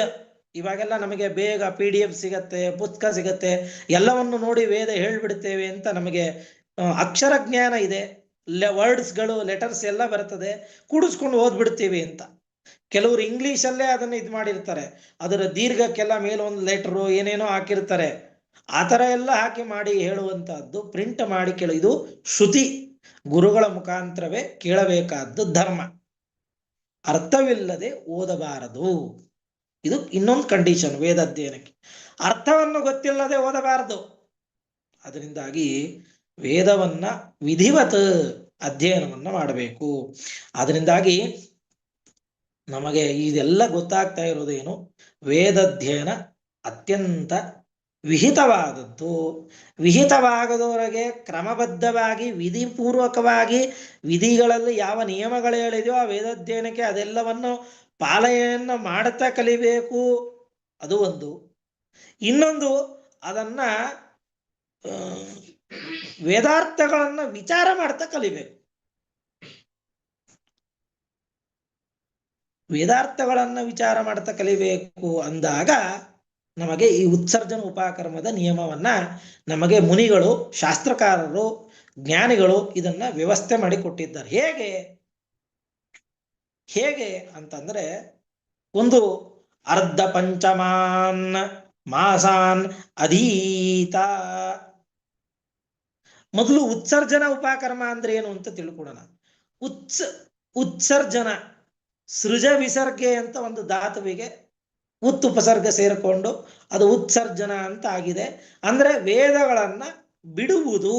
ಇವಾಗೆಲ್ಲ ನಮಗೆ ಬೇಗ PDF ಸಿಗತ್ತೆ, ಪುಸ್ತಕ ಸಿಗತ್ತೆ, ಎಲ್ಲವನ್ನು ನೋಡಿ ವೇದ ಹೇಳ್ಬಿಡ್ತೇವೆ ಅಂತ ನಮಗೆ ಅಕ್ಷರ ಜ್ಞಾನ ಇದೆ, ವರ್ಡ್ಸ್ಗಳು, ಲೆಟರ್ಸ್ ಎಲ್ಲ ಬರ್ತದೆ, ಕೂಡಿಸ್ಕೊಂಡು ಓದ್ಬಿಡ್ತೀವಿ ಅಂತ. ಕೆಲವರು ಇಂಗ್ಲಿಷಲ್ಲೇ ಅದನ್ನು ಇದು ಮಾಡಿರ್ತಾರೆ, ಅದರ ದೀರ್ಘಕ್ಕೆಲ್ಲ ಮೇಲೊಂದು ಲೆಟರು ಏನೇನೋ ಹಾಕಿರ್ತಾರೆ, ಆ ಥರ ಎಲ್ಲ ಹಾಕಿ ಮಾಡಿ ಹೇಳುವಂತಹದ್ದು, ಪ್ರಿಂಟ್ ಮಾಡಿ ಇದು ಶ್ರುತಿ, ಗುರುಗಳ ಮುಖಾಂತರವೇ ಕೇಳಬೇಕಾದ್ದು ಧರ್ಮ. ಅರ್ಥವಿಲ್ಲದೆ ಓದಬಾರದು, ಇದು ಇನ್ನೊಂದು ಕಂಡೀಷನ್ ವೇದಾಧ್ಯಯನಕ್ಕೆ. ಅರ್ಥವನ್ನು ಗೊತ್ತಿಲ್ಲದೆ ಓದಬಾರದು. ಅದರಿಂದಾಗಿ ವೇದವನ್ನ ವಿಧಿವತ್ ಅಧ್ಯಯನವನ್ನ ಮಾಡಬೇಕು. ಅದರಿಂದಾಗಿ ನಮಗೆ ಇದೆಲ್ಲ ಗೊತ್ತಾಗ್ತಾ ಇರೋದೇನು, ವೇದಾಧ್ಯಯನ ಅತ್ಯಂತ ವಿಹಿತವಾದದ್ದು. ವಿಹಿತವಾಗದವರೆಗೆ ಕ್ರಮಬದ್ಧವಾಗಿ ವಿಧಿಪೂರ್ವಕವಾಗಿ ವಿಧಿಗಳಲ್ಲಿ ಯಾವ ನಿಯಮಗಳು ಹೇಳಿದೆಯೋ ಆ ವೇದಾಧ್ಯಯನಕ್ಕೆ ಅದೆಲ್ಲವನ್ನು ಪಾಲನೆಯನ್ನು ಮಾಡುತ್ತಾ ಕಲಿಬೇಕು, ಅದು ಒಂದು. ಇನ್ನೊಂದು, ಅದನ್ನ ವೇದಾರ್ಥಗಳನ್ನ ವಿಚಾರ ಮಾಡ್ತಾ ಕಲಿಬೇಕು. ವೇದಾರ್ಥಗಳನ್ನ ವಿಚಾರ ಮಾಡ್ತಾ ಕಲಿಬೇಕು ಅಂದಾಗ ನಮಗೆ ಈ ಉತ್ಸರ್ಜನ ಉಪಕರ್ಮದ ನಿಯಮವನ್ನ ನಮಗೆ ಮುನಿಗಳು, ಶಾಸ್ತ್ರಕಾರರು, ಜ್ಞಾನಿಗಳು ಇದನ್ನ ವ್ಯವಸ್ಥೆ ಮಾಡಿ ಕೊಟ್ಟಿದ್ದಾರೆ. ಹೇಗೆ ಅಂತಂದ್ರೆ, ಒಂದು ಅರ್ಧ ಪಂಚಮಾನ್ ಮಾಸಾನ್ ಅಧೀತ. ಮೊದಲು ಉತ್ಸರ್ಜನ ಉಪಕರ್ಮ ಅಂದ್ರೆ ಏನು ಅಂತ ತಿಳ್ಕೊಡೋಣ. ಉತ್ಸರ್ಜನ, ಸೃಜ ವಿಸರ್ಗೆ ಅಂತ ಒಂದು ಧಾತುವಿಗೆ ಉಪಸರ್ಗ ಸೇರಿಕೊಂಡು ಅದು ಉತ್ಸರ್ಜನ ಅಂತ ಆಗಿದೆ. ಅಂದ್ರೆ ವೇದಗಳನ್ನ ಬಿಡುವುದು.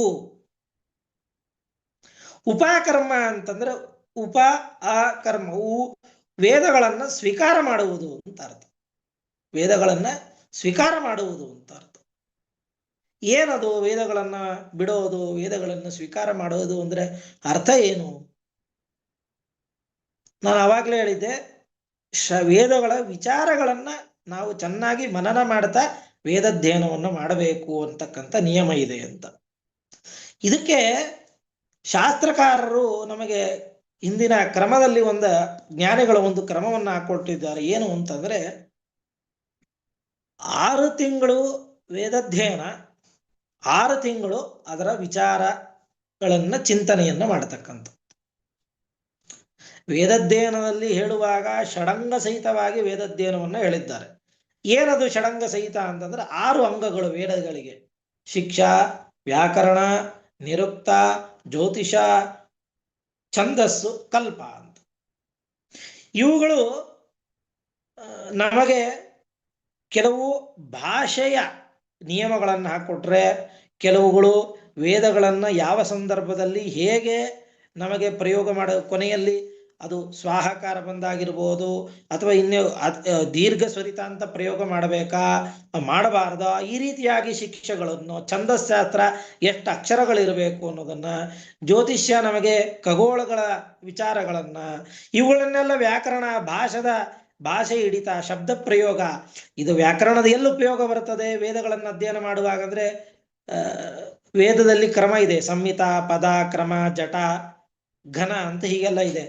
ಉಪಕರ್ಮ ಅಂತಂದ್ರೆ ಕರ್ಮ, ವೇದಗಳನ್ನ ಸ್ವೀಕಾರ ಮಾಡುವುದು ಅಂತ ಅರ್ಥ. ವೇದಗಳನ್ನ ಸ್ವೀಕಾರ ಮಾಡುವುದು ಅಂತ ಅರ್ಥ. ಏನದು ವೇದಗಳನ್ನ ಬಿಡೋದು, ವೇದಗಳನ್ನ ಸ್ವೀಕಾರ ಮಾಡೋದು ಅಂದ್ರೆ ಅರ್ಥ ಏನು? ನಾನು ಆವಾಗಲೇ ಹೇಳಿದ್ದೆ, ವೇದಗಳ ವಿಚಾರಗಳನ್ನ ನಾವು ಚೆನ್ನಾಗಿ ಮನನ ಮಾಡ್ತಾ ವೇದಾಧ್ಯಯನವನ್ನು ಮಾಡಬೇಕು ಅಂತಕ್ಕಂಥ ನಿಯಮ ಇದೆ ಅಂತ. ಇದಕ್ಕೆ ಶಾಸ್ತ್ರಕಾರರು ನಮಗೆ ಇಂದಿನ ಕ್ರಮದಲ್ಲಿ ಜ್ಞಾನಿಗಳು ಒಂದು ಕ್ರಮವನ್ನು ಹಾಕೊಟ್ಟಿದ್ದಾರೆ. ಏನು ಅಂತಂದ್ರೆ, 6 ತಿಂಗಳು ವೇದಾಧ್ಯಯನ, 6 ತಿಂಗಳು ಅದರ ವಿಚಾರಗಳನ್ನ ಚಿಂತನೆಯನ್ನ ಮಾಡತಕ್ಕಂಥ. ವೇದಾಧ್ಯಯನದಲ್ಲಿ ಹೇಳುವಾಗ ಷಡಂಗ ಸಹಿತವಾಗಿ ವೇದಾಧ್ಯಯನವನ್ನು ಹೇಳಿದ್ದಾರೆ. ಏನದು ಷಡಂಗ ಸಹಿತ ಅಂತಂದ್ರೆ 6 ಅಂಗಗಳು ವೇದಗಳಿಗೆ: ಶಿಕ್ಷಾ, ವ್ಯಾಕರಣ, ನಿರುಕ್ತ, ಜ್ಯೋತಿಷ, ಛಂದಸ್ಸು, ಕಲ್ಪ ಅಂತ. ಇವುಗಳು ನಮಗೆ ಕೆಲವು ಭಾಷೆಯ ನಿಯಮಗಳನ್ನು ಹಾಕೊಟ್ರೆ, ಕೆಲವುಗಳು ವೇದಗಳನ್ನ ಯಾವ ಸಂದರ್ಭದಲ್ಲಿ ಹೇಗೆ ನಮಗೆ ಪ್ರಯೋಗ ಕೊನೆಯಲ್ಲಿ ಅದು ಸ್ವಾಹಾಕಾರ ಬಂದಾಗಿರ್ಬೋದು, ಅಥವಾ ಇನ್ನು ದೀರ್ಘ ಸ್ವರಿತ ಅಂತ ಪ್ರಯೋಗ ಮಾಡಬೇಕಾ ಮಾಡಬಾರ್ದ, ಈ ರೀತಿಯಾಗಿ ಶಿಕ್ಷೆಗಳನ್ನು, ಛಂದಶಾಸ್ತ್ರ ಎಷ್ಟು ಅಕ್ಷರಗಳಿರಬೇಕು ಅನ್ನೋದನ್ನ, ಜ್ಯೋತಿಷ್ಯ ನಮಗೆ ಖಗೋಳಗಳ ವಿಚಾರಗಳನ್ನ, ಇವುಗಳನ್ನೆಲ್ಲ ವ್ಯಾಕರಣ, ಭಾಷೆ ಹಿಡಿತ, ಶಬ್ದ ಪ್ರಯೋಗ, ಇದು ವ್ಯಾಕರಣದ ಎಲ್ಲಿ ಉಪಯೋಗ ಬರ್ತದೆ ವೇದಗಳನ್ನು ಅಧ್ಯಯನ ಮಾಡುವಾಗ ಅಂದ್ರೆ, ವೇದದಲ್ಲಿ ಕ್ರಮ ಇದೆ, ಸಂಹಿತ, ಪದ, ಕ್ರಮ, ಜಟ, ಘನ ಅಂತ ಹೀಗೆಲ್ಲ ಇದೆ.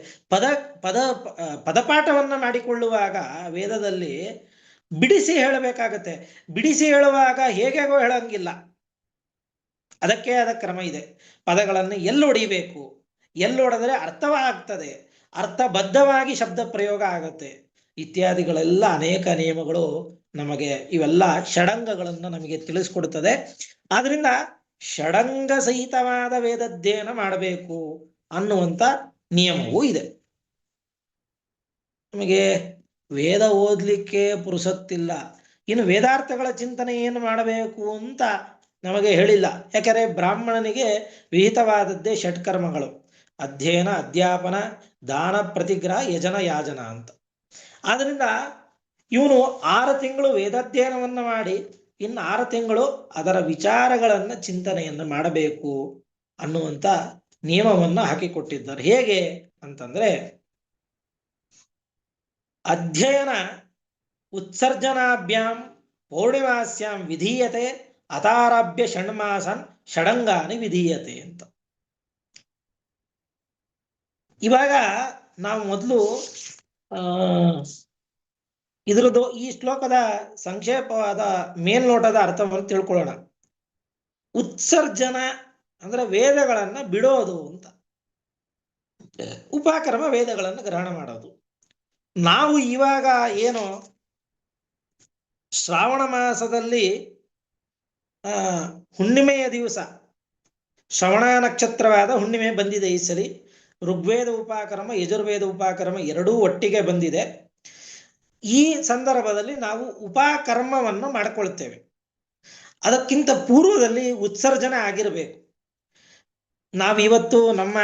ಪದಪಾಠವನ್ನ ಮಾಡಿಕೊಳ್ಳುವಾಗ ವೇದದಲ್ಲಿ ಬಿಡಿಸಿ ಹೇಳಬೇಕಾಗತ್ತೆ. ಬಿಡಿಸಿ ಹೇಳುವಾಗ ಹೇಗೇಗೋ ಹೇಳಂಗಿಲ್ಲ, ಅದಕ್ಕೆ ಆದ ಕ್ರಮ ಇದೆ. ಪದಗಳನ್ನು ಎಲ್ಲೊಡಿಬೇಕು, ಎಲ್ಲೊಡೆದ್ರೆ ಅರ್ಥವಾಗ್ತದೆ, ಅರ್ಥಬದ್ಧವಾಗಿ ಶಬ್ದ ಪ್ರಯೋಗ ಆಗತ್ತೆ, ಇತ್ಯಾದಿಗಳೆಲ್ಲ ಅನೇಕ ನಿಯಮಗಳು ನಮಗೆ ಇವೆಲ್ಲ ಷಡಂಗಗಳನ್ನ ನಮಗೆ ತಿಳಿಸ್ಕೊಡುತ್ತದೆ. ಆದ್ರಿಂದ ಷಡಂಗ ಸಹಿತವಾದ ವೇದಾಧ್ಯಯನ ಮಾಡಬೇಕು ಅನ್ನುವಂಥ ನಿಯಮವೂ ಇದೆ. ನಮಗೆ ವೇದ ಓದ್ಲಿಕ್ಕೆ ಪುರುಸತ್ತಿಲ್ಲ, ಇನ್ನು ವೇದಾರ್ಥಗಳ ಚಿಂತನೆ ಏನು ಮಾಡಬೇಕು ಅಂತ ನಮಗೆ ಹೇಳಿಲ್ಲ. ಯಾಕಂದರೆ ಬ್ರಾಹ್ಮಣನಿಗೆ ವಿಹಿತವಾದದ್ದೇ ಷಟ್ಕರ್ಮಗಳು: ಅಧ್ಯಯನ, ಅಧ್ಯಾಪನ, ದಾನ, ಪ್ರತಿಗ್ರಹ, ಯಜನ, ಯಾಜನ ಅಂತ. ಆದ್ರಿಂದ ಇವನು 6 ತಿಂಗಳು ವೇದಾಧ್ಯಯನವನ್ನು ಮಾಡಿ ಇನ್ನು 6 ತಿಂಗಳು ಅದರ ವಿಚಾರಗಳನ್ನ ಚಿಂತನೆಯನ್ನು ಮಾಡಬೇಕು ಅನ್ನುವಂಥ ನಿಯಮವನ್ನು ಹಾಕಿಕೊಟ್ಟಿದ್ದಾರೆ. ಹೇಗೆ ಅಂತಂದ್ರೆ ಅಧ್ಯಯನ ಉತ್ಸರ್ಜನಾಭ್ಯಾಂ ಪೌರ್ಣಿಮಾಸ್ಯಾಂ ವಿಧೀಯತೆ ಅತಾರಾಭ್ಯ ಷಣ್ಮಾಸನ್ ಷಡಂಗಾನಿ ವಿಧೀಯತೆ ಅಂತ. ಇವಾಗ ನಾವು ಮೊದಲು ಇದ್ರದ್ದು ಈ ಶ್ಲೋಕದ ಸಂಕ್ಷೇಪವಾದ ಮೇಲ್ನೋಟದ ಅರ್ಥವನ್ನು ತಿಳ್ಕೊಳ್ಳೋಣ. ಉತ್ಸರ್ಜನ ಅಂದ್ರೆ ವೇದಗಳನ್ನ ಬಿಡೋದು ಅಂತ, ಉಪಕರ್ಮ ವೇದಗಳನ್ನು ಗ್ರಹಣ ಮಾಡೋದು. ನಾವು ಇವಾಗ ಏನು ಶ್ರಾವಣ ಮಾಸದಲ್ಲಿ ಹುಣ್ಣಿಮೆಯ ದಿವಸ ಶ್ರವಣ ನಕ್ಷತ್ರವಾದ ಹುಣ್ಣಿಮೆ ಬಂದಿದೆ. ಈ ಸರಿ ಋಗ್ವೇದ ಉಪಕರ್ಮ ಯಜುರ್ವೇದ ಉಪಕರ್ಮ ಎರಡೂ ಒಟ್ಟಿಗೆ ಬಂದಿದೆ. ಈ ಸಂದರ್ಭದಲ್ಲಿ ನಾವು ಉಪಕರ್ಮವನ್ನು ಮಾಡಿಕೊಳ್ತೇವೆ. ಅದಕ್ಕಿಂತ ಪೂರ್ವದಲ್ಲಿ ಉತ್ಸರ್ಜನೆ ಆಗಿರಬೇಕು. ನಾವಿವತ್ತು ನಮ್ಮ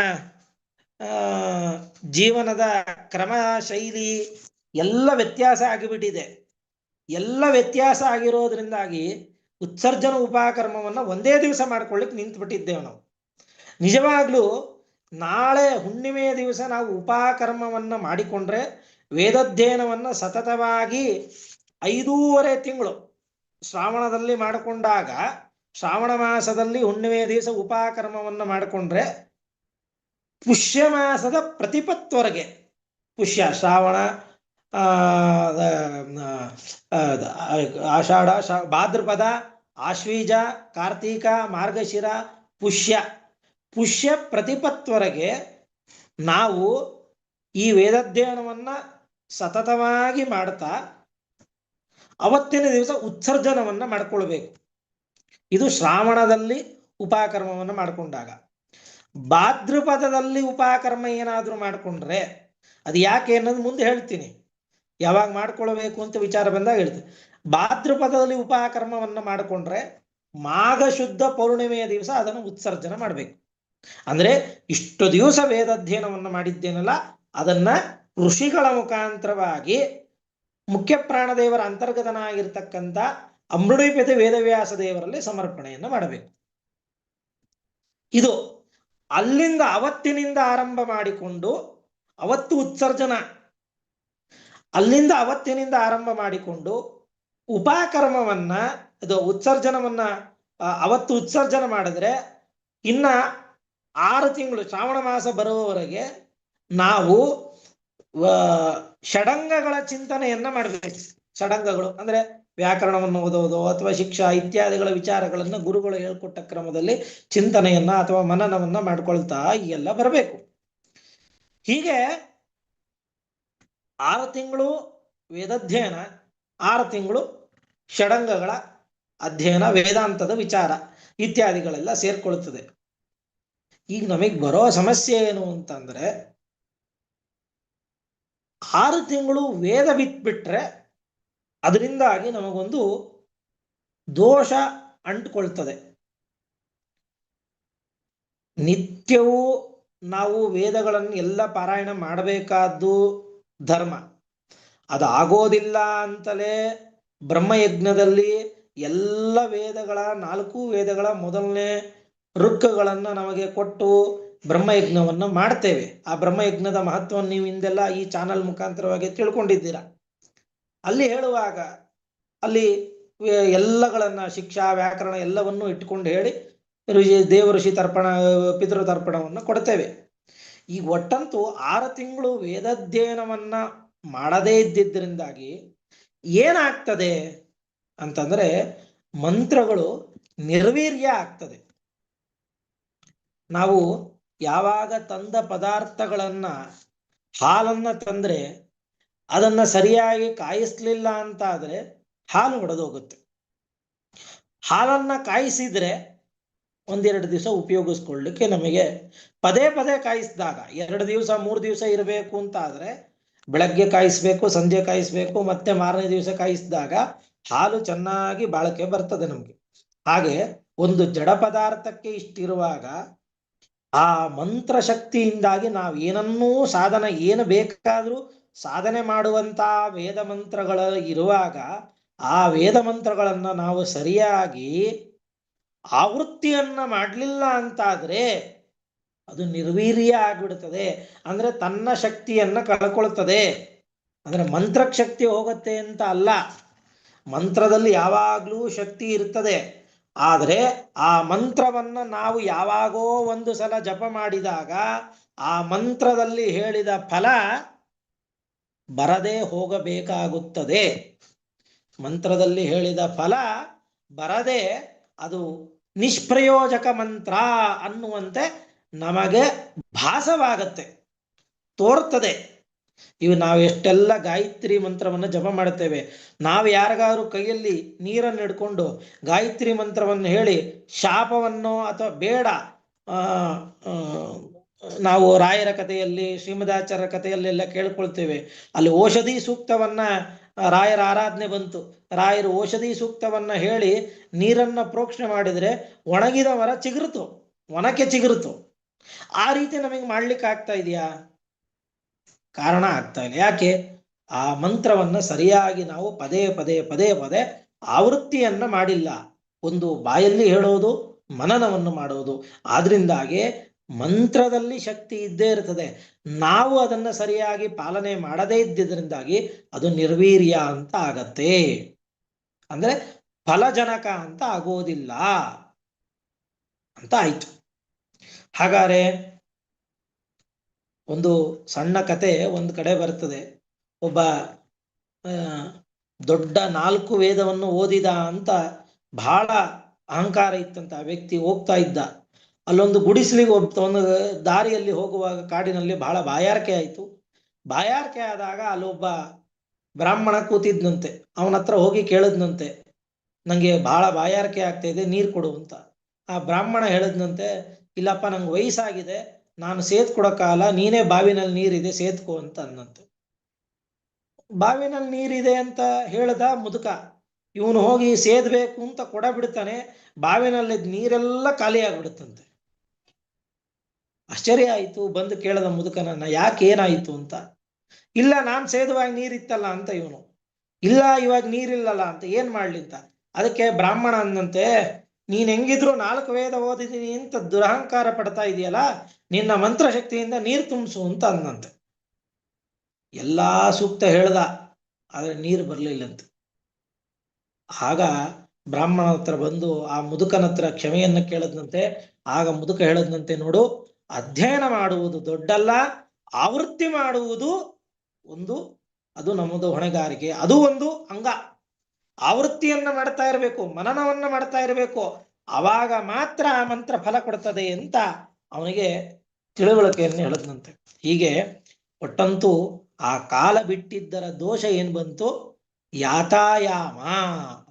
ಜೀವನದ ಕ್ರಮ ಶೈಲಿ ಎಲ್ಲ ವ್ಯತ್ಯಾಸ ಆಗಿಬಿಟ್ಟಿದೆ. ಎಲ್ಲ ವ್ಯತ್ಯಾಸ ಆಗಿರೋದ್ರಿಂದಾಗಿ ಉತ್ಸರ್ಜನ ಉಪಕರ್ಮವನ್ನು ಒಂದೇ ದಿವಸ ಮಾಡ್ಕೊಳ್ಳಿಕ್ಕೆ ನಿಂತುಬಿಟ್ಟಿದ್ದೇವೆ ನಾವು. ನಿಜವಾಗ್ಲೂ ನಾಳೆ ಹುಣ್ಣಿಮೆಯ ದಿವಸ ನಾವು ಉಪಕರ್ಮವನ್ನು ಮಾಡಿಕೊಂಡ್ರೆ ವೇದಾಧ್ಯಯನವನ್ನು ಸತತವಾಗಿ 5.5 ತಿಂಗಳು ಶ್ರಾವಣದಲ್ಲಿ ಮಾಡಿಕೊಂಡಾಗ, ಶ್ರಾವಣ ಮಾಸದಲ್ಲಿ ಹುಣ್ಣಿಮೆಯ ದಿವಸ ಉಪಕರ್ಮವನ್ನು ಮಾಡಿಕೊಂಡ್ರೆ ಪುಷ್ಯ ಮಾಸದ ಪ್ರತಿಪತ್ವರೆಗೆ, ಪುಷ್ಯ ಶ್ರಾವಣ ಆಷಾಢ ಭಾದ್ರಪದ ಆಶ್ವೀಜ ಕಾರ್ತೀಕ ಮಾರ್ಗಶಿರ ಪುಷ್ಯ ಪ್ರತಿಪತ್ವರೆಗೆ ನಾವು ಈ ವೇದಾಧ್ಯಯನವನ್ನ ಸತತವಾಗಿ ಮಾಡ್ತಾ ಅವತ್ತಿನ ದಿವಸ ಉತ್ಸರ್ಜನವನ್ನ ಮಾಡ್ಕೊಳ್ಬೇಕು. ಇದು ಶ್ರಾವಣದಲ್ಲಿ ಉಪಕರ್ಮವನ್ನು ಮಾಡಿಕೊಂಡಾಗ. ಭಾದ್ರಪದದಲ್ಲಿ ಉಪಕರ್ಮ ಏನಾದರೂ ಮಾಡಿಕೊಂಡ್ರೆ ಅದು ಯಾಕೆ ಅನ್ನೋದು ಮುಂದೆ ಹೇಳ್ತೀನಿ, ಯಾವಾಗ ಮಾಡ್ಕೊಳ್ಬೇಕು ಅಂತ ವಿಚಾರ ಬಂದಾಗ ಹೇಳ್ತೀನಿ. ಭಾದ್ರಪದದಲ್ಲಿ ಉಪಕರ್ಮವನ್ನು ಮಾಡಿಕೊಂಡ್ರೆ ಮಾಘ ಶುದ್ಧ ಪೌರ್ಣಿಮೆಯ ದಿವಸ ಅದನ್ನು ಉತ್ಸರ್ಜನ ಮಾಡಬೇಕು. ಅಂದ್ರೆ ಇಷ್ಟು ದಿವಸ ವೇದಾಧ್ಯಯನವನ್ನು ಮಾಡಿದ್ದೇನಲ್ಲ ಅದನ್ನ ಋಷಿಗಳ ಮುಖಾಂತರವಾಗಿ ಮುಖ್ಯ ಪ್ರಾಣದೇವರ ಅಂತರ್ಗತನಾಗಿರ್ತಕ್ಕಂಥ ಅಮೃಣೀಪತಿ ವೇದವ್ಯಾಸ ದೇವರಲ್ಲಿ ಸಮರ್ಪಣೆಯನ್ನು ಮಾಡಬೇಕು. ಇದು ಅಲ್ಲಿಂದ ಅವತ್ತಿನಿಂದ ಆರಂಭ ಮಾಡಿಕೊಂಡು ಅವತ್ತು ಉತ್ಸರ್ಜನ, ಅಲ್ಲಿಂದ ಅವತ್ತಿನಿಂದ ಆರಂಭ ಮಾಡಿಕೊಂಡು ಉಪಕರ್ಮವನ್ನ ಇದು ಉತ್ಸರ್ಜನವನ್ನ ಅವತ್ತು ಉತ್ಸರ್ಜನ ಮಾಡಿದ್ರೆ ಇನ್ನ 6 ತಿಂಗಳು ಶ್ರಾವಣ ಮಾಸ ಬರುವವರೆಗೆ ನಾವು ಷಡಂಗಗಳ ಚಿಂತನೆಯನ್ನ ಮಾಡಬೇಕು. ಷಡಂಗಗಳು ಅಂದ್ರೆ ವ್ಯಾಕರಣವನ್ನು ಓದೋದು ಅಥವಾ ಶಿಕ್ಷಾ ಇತ್ಯಾದಿಗಳ ವಿಚಾರಗಳನ್ನು ಗುರುಗಳು ಹೇಳ್ಕೊಟ್ಟ ಕ್ರಮದಲ್ಲಿ ಚಿಂತನೆಯನ್ನ ಅಥವಾ ಮನನವನ್ನ ಮಾಡ್ಕೊಳ್ತಾ ಎಲ್ಲ ಬರಬೇಕು. ಹೀಗೆ 6 ತಿಂಗಳು ವೇದಾಧ್ಯಯನ, 6 ತಿಂಗಳು ಷಡಂಗಗಳ ಅಧ್ಯಯನ, ವೇದಾಂತದ ವಿಚಾರ ಇತ್ಯಾದಿಗಳೆಲ್ಲ ಸೇರ್ಕೊಳ್ತದೆ. ಈಗ ನಮಗೆ ಬರೋ ಸಮಸ್ಯೆ ಏನು ಅಂತಂದ್ರೆ 6 ತಿಂಗಳು ವೇದ ಬಿಟ್ಬಿಟ್ರೆ ಅದರಿಂದಾಗಿ ನಮಗೊಂದು ದೋಷ ಅಂಟ್ಕೊಳ್ತದೆ. ನಿತ್ಯವೂ ನಾವು ವೇದಗಳನ್ನು ಎಲ್ಲ ಪಾರಾಯಣ ಮಾಡಬೇಕಾದ್ದು ಧರ್ಮ. ಅದಾಗೋದಿಲ್ಲ ಅಂತಲೇ ಬ್ರಹ್ಮಯಜ್ಞದಲ್ಲಿ ಎಲ್ಲ ವೇದಗಳ 4 ವೇದಗಳ ಮೊದಲನೇ ಋಕ್ಕಗಳನ್ನು ನಮಗೆ ಕೊಟ್ಟು ಬ್ರಹ್ಮಯಜ್ಞವನ್ನು ಮಾಡ್ತೇವೆ. ಆ ಬ್ರಹ್ಮಯಜ್ಞದ ಮಹತ್ವವನ್ನು ನೀವು ಹಿಂದೆಲ್ಲ ಈ ಚಾನಲ್ ಮುಖಾಂತರವಾಗಿ ತಿಳ್ಕೊಂಡಿದ್ದೀರಾ. ಅಲ್ಲಿ ಹೇಳುವಾಗ ಅಲ್ಲಿ ಎಲ್ಲಗಳನ್ನ ಶಿಕ್ಷಾ ವ್ಯಾಕರಣ ಎಲ್ಲವನ್ನೂ ಇಟ್ಕೊಂಡು ಹೇಳಿ ದೇವ ಋಷಿ ತರ್ಪಣ ಪಿತೃ ತರ್ಪಣವನ್ನು ಕೊಡ್ತೇವೆ. ಈ ಒಟ್ಟಂತೂ 6 ತಿಂಗಳು ವೇದಾಧ್ಯಯನವನ್ನ ಮಾಡದೇ ಇದ್ದಿದ್ದರಿಂದಾಗಿ ಏನಾಗ್ತದೆ ಅಂತಂದ್ರೆ ಮಂತ್ರಗಳು ನಿರ್ವೀರ್ಯ ಆಗ್ತದೆ. ನಾವು ಯಾವಾಗ ತಂದ ಪದಾರ್ಥಗಳನ್ನ ಹಾಲನ್ನ ತಂದ್ರೆ ಅದನ್ನ ಸರಿಯಾಗಿ ಕಾಯಿಸ್ಲಿಲ್ಲ ಅಂತ ಆದ್ರೆ ಹಾಲು ಒಡೆದೋಗುತ್ತೆ. ಹಾಲನ್ನ ಕಾಯಿಸಿದ್ರೆ 1-2 ದಿವಸ ಉಪಯೋಗಿಸ್ಕೊಳ್ಳಿಕ್ಕೆ ನಮಗೆ ಪದೇ ಪದೇ ಕಾಯಿಸಿದಾಗ 2 ದಿವಸ 3 ದಿವಸ ಇರಬೇಕು ಅಂತ ಆದ್ರೆ ಬೆಳಗ್ಗೆ ಕಾಯಿಸ್ಬೇಕು, ಸಂಜೆ ಕಾಯಿಸ್ಬೇಕು, ಮತ್ತೆ ಮಾರನೇ ದಿವಸ ಕಾಯಿಸಿದಾಗ ಹಾಲು ಚೆನ್ನಾಗಿ ಬಾಳಕೆ ಬರ್ತದೆ ನಮ್ಗೆ. ಹಾಗೆ ಒಂದು ಜಡ ಪದಾರ್ಥಕ್ಕೆ ಇಷ್ಟಿರುವಾಗ ಆ ಮಂತ್ರ ಶಕ್ತಿಯಿಂದಾಗಿ ನಾವು ಏನನ್ನೂ ಸಾಧನ ಏನು ಬೇಕಾದ್ರೂ ಸಾಧನೆ ಮಾಡುವಂತ ವೇದ ಮಂತ್ರಗಳ ಇರುವಾಗ ಆ ವೇದ ಮಂತ್ರಗಳನ್ನ ನಾವು ಸರಿಯಾಗಿ ಆವೃತ್ತಿಯನ್ನ ಮಾಡಲಿಲ್ಲ ಅಂತಾದ್ರೆ ಅದು ನಿರ್ವೀರ್ಯ ಆಗ್ಬಿಡುತ್ತದೆ. ಅಂದ್ರೆ ತನ್ನ ಶಕ್ತಿಯನ್ನ ಕಳ್ಕೊಳ್ತದೆ. ಅಂದ್ರೆ ಮಂತ್ರಕ್ಕೆ ಶಕ್ತಿ ಹೋಗುತ್ತೆ ಅಂತ ಅಲ್ಲ, ಮಂತ್ರದಲ್ಲಿ ಯಾವಾಗಲೂ ಶಕ್ತಿ ಇರ್ತದೆ. ಆದರೆ ಆ ಮಂತ್ರವನ್ನ ನಾವು ಯಾವಾಗೋ ಒಂದು ಸಲ ಜಪ ಮಾಡಿದಾಗ ಆ ಮಂತ್ರದಲ್ಲಿ ಹೇಳಿದ ಫಲ ಬರದೇ ಹೋಗಬೇಕಾಗುತ್ತದೆ. ಮಂತ್ರದಲ್ಲಿ ಹೇಳಿದ ಫಲ ಬರದೆ ಅದು ನಿಷ್ಪ್ರಯೋಜಕ ಮಂತ್ರ ಅನ್ನುವಂತೆ ನಮಗೆ ಭಾಸವಾಗತ್ತೆ, ತೋರ್ತದೆ. ಇವು ನಾವು ಎಷ್ಟೆಲ್ಲ ಗಾಯತ್ರಿ ಮಂತ್ರವನ್ನು ಜಪ ಮಾಡುತ್ತೇವೆ. ನಾವು ಯಾರಿಗಾದ್ರೂ ಕೈಯಲ್ಲಿ ನೀರನ್ನು ಹಿಡ್ಕೊಂಡು ಗಾಯತ್ರಿ ಮಂತ್ರವನ್ನು ಹೇಳಿ ಶಾಪವನ್ನು ಅಥವಾ ಬೇಡ, ನಾವು ರಾಯರ ಕಥೆಯಲ್ಲಿ ಶ್ರೀಮದಾಚಾರ್ಯರ ಕಥೆಯಲ್ಲೆಲ್ಲ ಕೇಳ್ಕೊಳ್ತೇವೆ. ಅಲ್ಲಿ ಔಷಧಿ ಸೂಕ್ತವನ್ನ ರಾಯರ ಆರಾಧನೆ ಬಂತು, ರಾಯರು ಔಷಧಿ ಸೂಕ್ತವನ್ನ ಹೇಳಿ ನೀರನ್ನ ಪ್ರೋಕ್ಷಣೆ ಮಾಡಿದರೆ ಒಣಗಿದ ಮರ ಚಿಗುರುತು, ಒಣಕೆ ಚಿಗುರುತು. ಆ ರೀತಿ ನಮಗೆ ಮಾಡ್ಲಿಕ್ಕೆ ಆಗ್ತಾ ಇದೆಯಾ? ಕಾರಣ ಆಗ್ತಾ ಇಲ್ಲ. ಯಾಕೆ? ಆ ಮಂತ್ರವನ್ನ ಸರಿಯಾಗಿ ನಾವು ಪದೇ ಪದೇ ಪದೇ ಪದೇ ಆವೃತ್ತಿಯನ್ನ ಮಾಡಿಲ್ಲ. ಒಂದು ಬಾಯಲ್ಲಿ ಹೇಳೋದು, ಮನನವನ್ನು ಮಾಡೋದು. ಆದ್ರಿಂದಾಗಿ ಮಂತ್ರದಲ್ಲಿ ಶಕ್ತಿ ಇದ್ದೇ ಇರ್ತದೆ. ನಾವು ಅದನ್ನ ಸರಿಯಾಗಿ ಪಾಲನೆ ಮಾಡದೇ ಇದ್ದಿದ್ರಿಂದಾಗಿ ಅದು ನಿರ್ವೀರ್ಯ ಅಂತ ಆಗತ್ತೆ. ಅಂದ್ರೆ ಫಲಜನಕ ಅಂತ ಆಗೋದಿಲ್ಲ ಅಂತ ಆಯ್ತು. ಹಾಗಾದ್ರೆ ಒಂದು ಸಣ್ಣ ಕತೆ ಒಂದು ಕಡೆ ಬರ್ತದೆ. ಒಬ್ಬ ದೊಡ್ಡ 4 ವೇದವನ್ನು ಓದಿದ ಅಂತ ಬಹಳ ಅಹಂಕಾರ ಇತ್ತಂತ ವ್ಯಕ್ತಿ ಹೋಗ್ತಾ ಇದ್ದ. ಅಲ್ಲೊಂದು ಗುಡಿಸ್ಲಿಗೆ ಒಂದು ದಾರಿಯಲ್ಲಿ ಹೋಗುವಾಗ ಕಾಡಿನಲ್ಲಿ ಬಹಳ ಬಾಯಾರಿಕೆ ಆಯಿತು. ಬಾಯಾರಿಕೆ ಆದಾಗ ಅಲ್ಲೊಬ್ಬ ಬ್ರಾಹ್ಮಣ ಕೂತಿದ್ನಂತೆ. ಅವನ ಹತ್ರ ಹೋಗಿ ಕೇಳಿದ್ನಂತೆ, ನಂಗೆ ಬಹಳ ಬಾಯಾರಿಕೆ ಆಗ್ತಾ ಇದೆ, ನೀರು ಕೊಡು ಅಂತ. ಆ ಬ್ರಾಹ್ಮಣ ಹೇಳಿದ್ನಂತೆ, ಇಲ್ಲಪ್ಪ ನಂಗೆ ವಯಸ್ಸಾಗಿದೆ, ನಾನು ಸೇದ್ಕೊಡಕ್ಕಾಗಲ್ಲ, ನೀನೇ ಬಾವಿನಲ್ಲಿ ನೀರಿದೆ ಸೇದ್ಕೋ ಅಂತ ಅನ್ನಂತೆ. ಬಾವಿನಲ್ಲಿ ನೀರಿದೆ ಅಂತ ಹೇಳ್ದ ಮುದುಕ. ಇವನು ಹೋಗಿ ಸೇದ್ಬೇಕು ಅಂತ ಕೊಡ ಬಿಡ್ತಾನೆ, ಬಾವಿನಲ್ಲಿ ನೀರೆಲ್ಲ ಖಾಲಿ ಆಗ್ಬಿಡುತ್ತಂತೆ. ಆಶ್ಚರ್ಯ ಆಯ್ತು. ಬಂದು ಕೇಳದ ಮುದುಕನನ್ನ, ಯಾಕೆ ಏನಾಯ್ತು ಅಂತ. ಇಲ್ಲ, ನಾನ್ ಸೇದುವಾಗ ನೀರಿತ್ತಲ್ಲ ಅಂತ ಇವನು. ಇಲ್ಲ, ಇವಾಗ ನೀರಿಲ್ಲಲ್ಲ ಅಂತ. ಏನ್ ಮಾಡ್ಲಿ ಅಂತ. ಅದಕ್ಕೆ ಬ್ರಾಹ್ಮಣ ಅಂದಂತೆ, ನೀನ್ ಹೆಂಗಿದ್ರು 4 ವೇದ ಓದಿದೀನಿ ಅಂತ ದುರಹಂಕಾರ ಪಡ್ತಾ ಇದೆಯಲ್ಲ, ನಿನ್ನ ಮಂತ್ರಶಕ್ತಿಯಿಂದ ನೀರು ತುಂಬಿಸು ಅಂತ ಅಂದಂತೆ. ಎಲ್ಲಾ ಸೂಕ್ತ ಹೇಳ್ದ, ಆದ್ರೆ ನೀರು ಬರ್ಲಿಲ್ಲಂತೆ. ಆಗ ಬ್ರಾಹ್ಮಣ ಹತ್ರ ಬಂದು ಆ ಮುದುಕನ ಹತ್ರ ಕ್ಷಮೆಯನ್ನ ಕೇಳದ್ನಂತೆ. ಆಗ ಮುದುಕ ಹೇಳದ್ನಂತೆ, ನೋಡು, ಅಧ್ಯಯನ ಮಾಡುವುದು ದೊಡ್ಡಲ್ಲ, ಆವೃತ್ತಿ ಮಾಡುವುದು ಅದು ನಮ್ಮದು ಹೊಣೆಗಾರಿಕೆ, ಅದು ಒಂದು ಅಂಗ. ಆವೃತ್ತಿಯನ್ನ ಮಾಡ್ತಾ ಇರಬೇಕು, ಮನನವನ್ನ ಮಾಡ್ತಾ ಇರಬೇಕು, ಅವಾಗ ಮಾತ್ರ ಆ ಮಂತ್ರ ಫಲ ಕೊಡ್ತದೆ ಅಂತ ಅವನಿಗೆ ತಿಳುವಳಿಕೆಯನ್ನು ಹೇಳದ್ನಂತೆ. ಹೀಗೆ ಒಟ್ಟಂತೂ ಆ ಕಾಲ ಬಿಟ್ಟಿದ್ದರ ದೋಷ ಏನ್ ಬಂತು? ಯಾತಾಯಾಮ